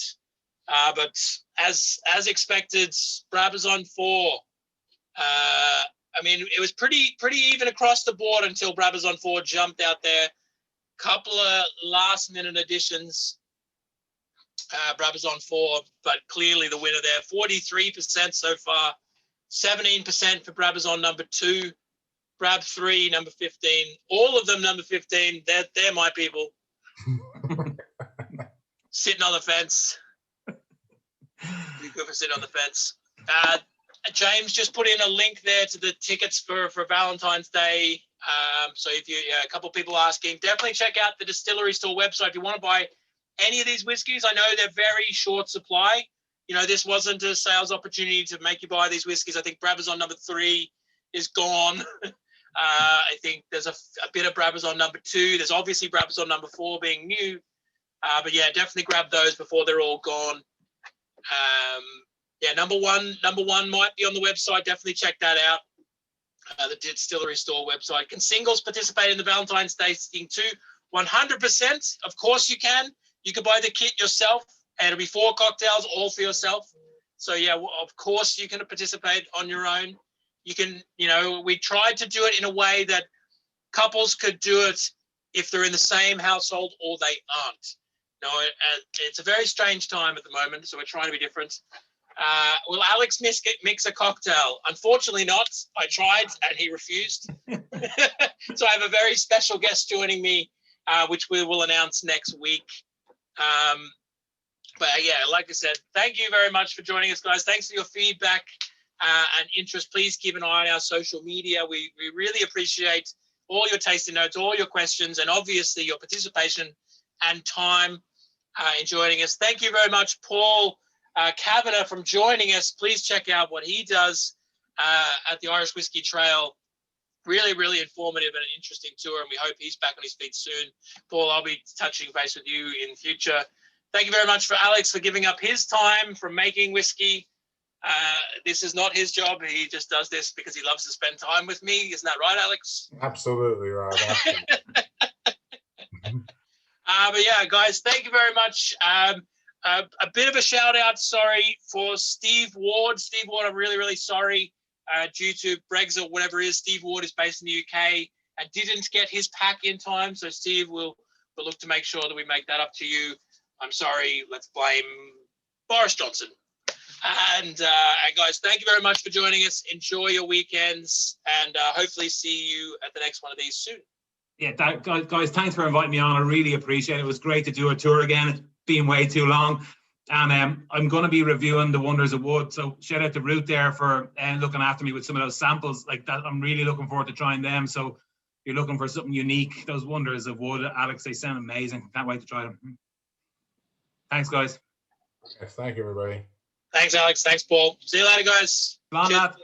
But as expected, Brabazon 4. I mean, it was pretty even across the board until Brabazon 4 jumped out there. Couple of last-minute additions. Brabazon 4, but clearly the winner there. 43% so far. 17% for Brabazon number 2. Brab 3, number 15. All of them number 15. They're my people. Sitting on the fence. Be good for sitting on the fence. James just put in a link there to the tickets for Valentine's Day. So if you, a couple of people asking, definitely check out the Distillery Store website if you want to buy any of these whiskies. I know they're very short supply. This wasn't a sales opportunity to make you buy these whiskies. I think Brabazon number 3 is gone. I think there's a bit of Brabazon number 2. There's obviously Brabazon number 4 being new. But yeah, definitely grab those before they're all gone. Yeah, number one might be on the website. Definitely check that out. The Distillery Store website. Can singles participate in the Valentine's Day tasting too? 100%. Of course you can. You can buy the kit yourself, and it'll be 4 cocktails, all for yourself. So yeah, of course you can participate on your own. You can, you know, we tried to do it in a way that couples could do it if they're in the same household or they aren't. No, it's a very strange time at the moment, so we're trying to be different. Will Alex mix a cocktail? Unfortunately not. I tried and he refused. So I have a very special guest joining me, which we will announce next week. But yeah, like I said, thank you very much for joining us, guys. Thanks for your feedback and interest. Please keep an eye on our social media. We really appreciate all your tasting notes, all your questions, and obviously your participation and time in joining us. Thank you very much, Paul Kavanagh, from joining us. Please check out what he does at the Irish Whiskey Trail. Really, really informative and an interesting tour, and we hope he's back on his feet soon. Paul, I'll be touching base with you in future. Thank you very much for Alex for giving up his time from making whiskey. This is not his job. He just does this because he loves to spend time with me. Isn't that right, Alex? Absolutely, Rob. Absolutely. But yeah, guys, thank you very much. A bit of a shout out, sorry, for Steve Ward. Steve Ward, I'm really, really sorry. Due to Brexit, whatever it is, Steve Ward is based in the UK and didn't get his pack in time. So Steve, we'll look to make sure that we make that up to you. I'm sorry, let's blame Boris Johnson. And guys, thank you very much for joining us. Enjoy your weekends and hopefully see you at the next one of these soon. Yeah, guys, thanks for inviting me on. I really appreciate it. It was great to do a tour again. It's been way too long. And I'm going to be reviewing the Wonders of Wood. So shout out to Ruth there for looking after me with some of those samples like that. I'm really looking forward to trying them. So if you're looking for something unique, those Wonders of Wood, Alex, they sound amazing. Can't wait to try them. Thanks, guys. Yes, thank you, everybody. Thanks, Alex. Thanks, Paul. See you later, guys. Long, lads.